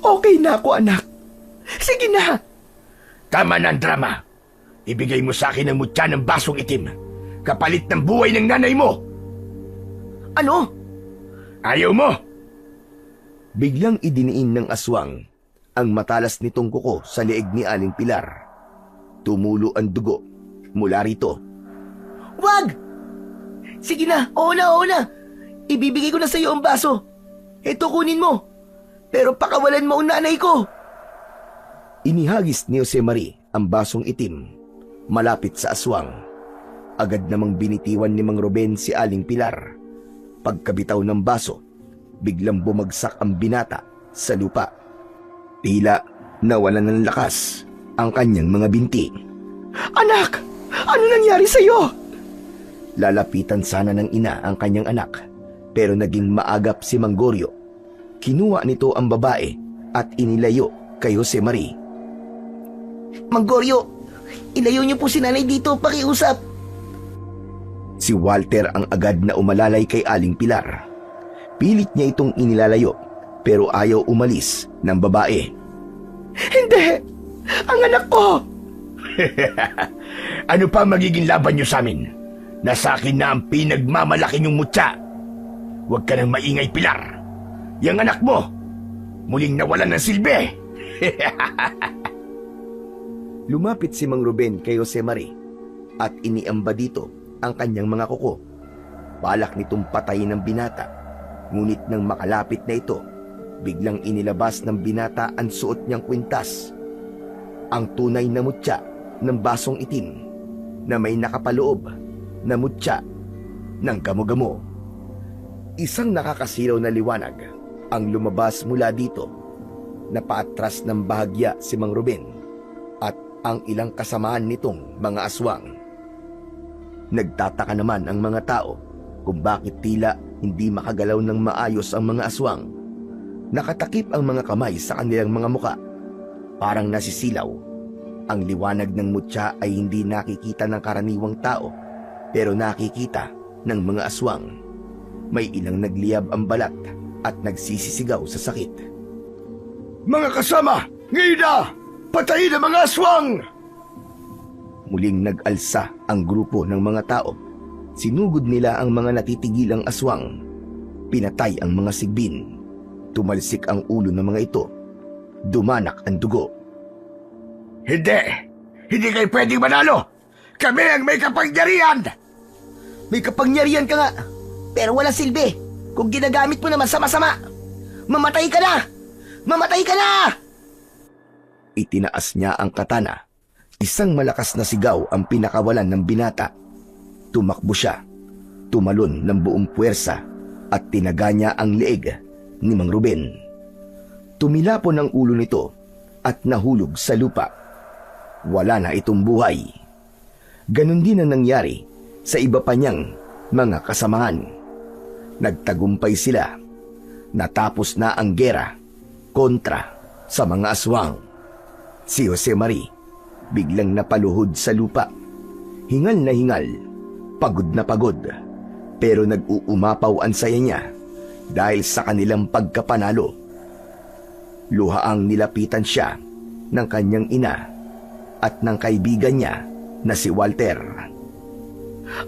Okay na ako anak. Sige na. Tama na ang drama. Ibigay mo sa akin ang mutya ng basong itim, kapalit ng buhay ng nanay mo. Ano? Ayaw mo? Biglang idiniin ng aswang ang matalas nitong kuko sa leeg ni Aling Pilar. Tumulo ang dugo mula rito. Wag! Sige na, oo na. Ibibigay ko na sa iyo ang baso. Ito kunin mo. Pero pakawalan mo ang nanay ko. Inihagis ni Josemarie ang basong itim malapit sa aswang. Agad namang binitiwan ni Mang Ruben si Aling Pilar. Pagkabitaw ng baso, biglang bumagsak ang binata sa lupa. Tila nawalan ng lakas ang kanyang mga binti. Anak, ano nangyari sa iyo? Lalapitan sana ng ina ang kanyang anak, pero naging maagap si Mang Goryo. Kinuha nito ang babae at inilayo kay Josemarie. Mang Goryo, ilayo niyo po si nanay dito, pakiusap. Si Walter ang agad na umalalay kay Aling Pilar. Pilit niya itong inilalayo, pero ayaw umalis ng babae. Hindi! Ang anak ko! Ano pa magiging laban niyo sa amin? Nasa akin na ang pinagmamalaki niyong mutya. Huwag ka nang maingay, Pilar. Yang anak mo, muling nawalan ng silbi. Lumapit si Mang Ruben kay Josemarie at iniamba dito ang kanyang mga kuko. Balak nitong patayin ng binata, ngunit nang makalapit na ito, biglang inilabas ng binata ang suot niyang kwintas. Ang tunay na mutya ng basong itim na may nakapaloob na mutya ng gamo-gamo. Isang nakakasilaw na liwanag ang lumabas mula dito. Napaatras ng bahagya si Mang Ruben ang ilang kasamaan nitong mga aswang. Nagtataka naman ang mga tao kung bakit tila hindi makagalaw ng maayos ang mga aswang. Nakatakip ang mga kamay sa kanilang mga muka. Parang nasisilaw. Ang liwanag ng mutya ay hindi nakikita ng karaniwang tao, pero nakikita ng mga aswang. May ilang nagliyab ang balat at nagsisisigaw sa sakit. Mga kasama, ngayon na! Patayin ang mga aswang! Muling nag-alsa ang grupo ng mga tao. Sinugod nila ang mga natitigilang aswang. Pinatay ang mga sigbin. Tumalsik ang ulo ng mga ito. Dumanak ang dugo. Hindi! Hindi kayo pwedeng manalo! Kami ang may kapangyarihan! May kapangyarihan ka nga, pero walang silbi kung ginagamit mo naman sa masama. Mamatay ka na! Mamatay ka na! Itinaas niya ang katana. Isang malakas na sigaw ang pinakawalan ng binata. Tumakbo siya. Tumalon ng buong puwersa at tinaga niya ang leeg ni Mang Ruben. Tumilapon ang ulo nito at nahulog sa lupa. Wala na itong buhay. Ganon din ang nangyari sa iba pa niyang mga kasamahan. Nagtagumpay sila. Natapos na ang gera kontra sa mga aswang. Si Jose Mari biglang napaluhod sa lupa. Hingal na hingal, pagod na pagod, pero nag-uumapaw ang saya niya dahil sa kanilang pagkapanalo. Luhaang nilapitan siya ng kanyang ina at ng kaibigan niya na si Walter.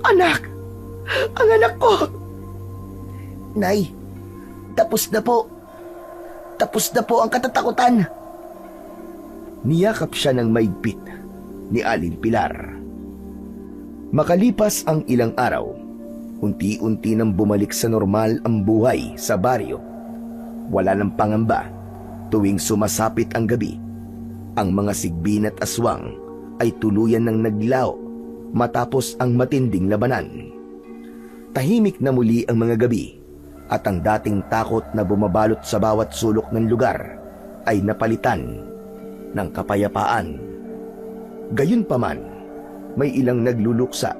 Anak! Ang anak ko! Nay, tapos na po. Tapos na po ang katatakutan. Niyakap siya ng maigpit ni Aling Pilar. Makalipas ang ilang araw, unti-unti nang bumalik sa normal ang buhay sa baryo. Wala ng pangamba tuwing sumasapit ang gabi. Ang mga sigbin at aswang ay tuluyan ng naglao matapos ang matinding labanan. Tahimik na muli ang mga gabi at ang dating takot na bumabalot sa bawat sulok ng lugar ay napalitan ng kapayapaan. Gayunpaman, may ilang nagluluksa,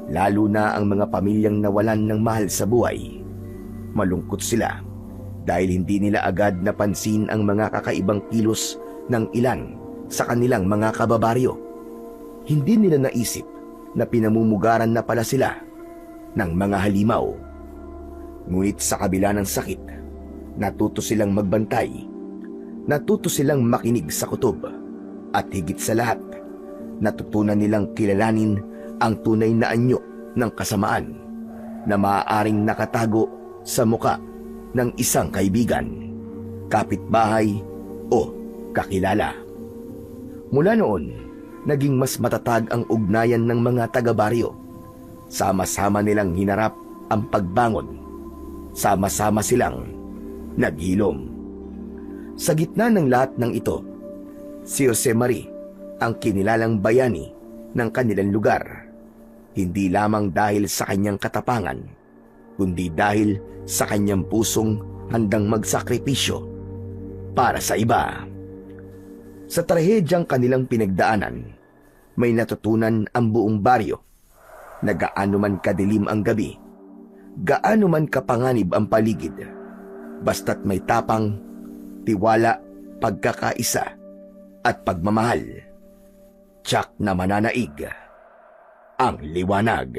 lalo na ang mga pamilyang nawalan ng mahal sa buhay. Malungkot sila dahil hindi nila agad napansin ang mga kakaibang kilos ng ilan sa kanilang mga kababaryo. Hindi nila naisip na pinamumugaran na pala sila ng mga halimaw. Ngunit sa kabila ng sakit, natuto silang magbantay. Natuto silang makinig sa kutob at higit sa lahat, natutunan nilang kilalanin ang tunay na anyo ng kasamaan na maaaring nakatago sa muka ng isang kaibigan, kapitbahay o kakilala. Mula noon, naging mas matatag ang ugnayan ng mga taga-baryo. Sama-sama nilang hinarap ang pagbangon. Sama-sama silang naghilom. Sa gitna ng lahat ng ito, si Jose Mari ang kinilalang bayani ng kanilang lugar. Hindi lamang dahil sa kanyang katapangan, kundi dahil sa kanyang pusong handang magsakripisyo para sa iba. Sa trahedyang kanilang pinagdaanan, may natutunan ang buong baryo na gaano man kadilim ang gabi, gaano man kapanganib ang paligid, basta't may tapang, tiwala, pagkakaisa at pagmamahal, tiyak na mananaig ang liwanag.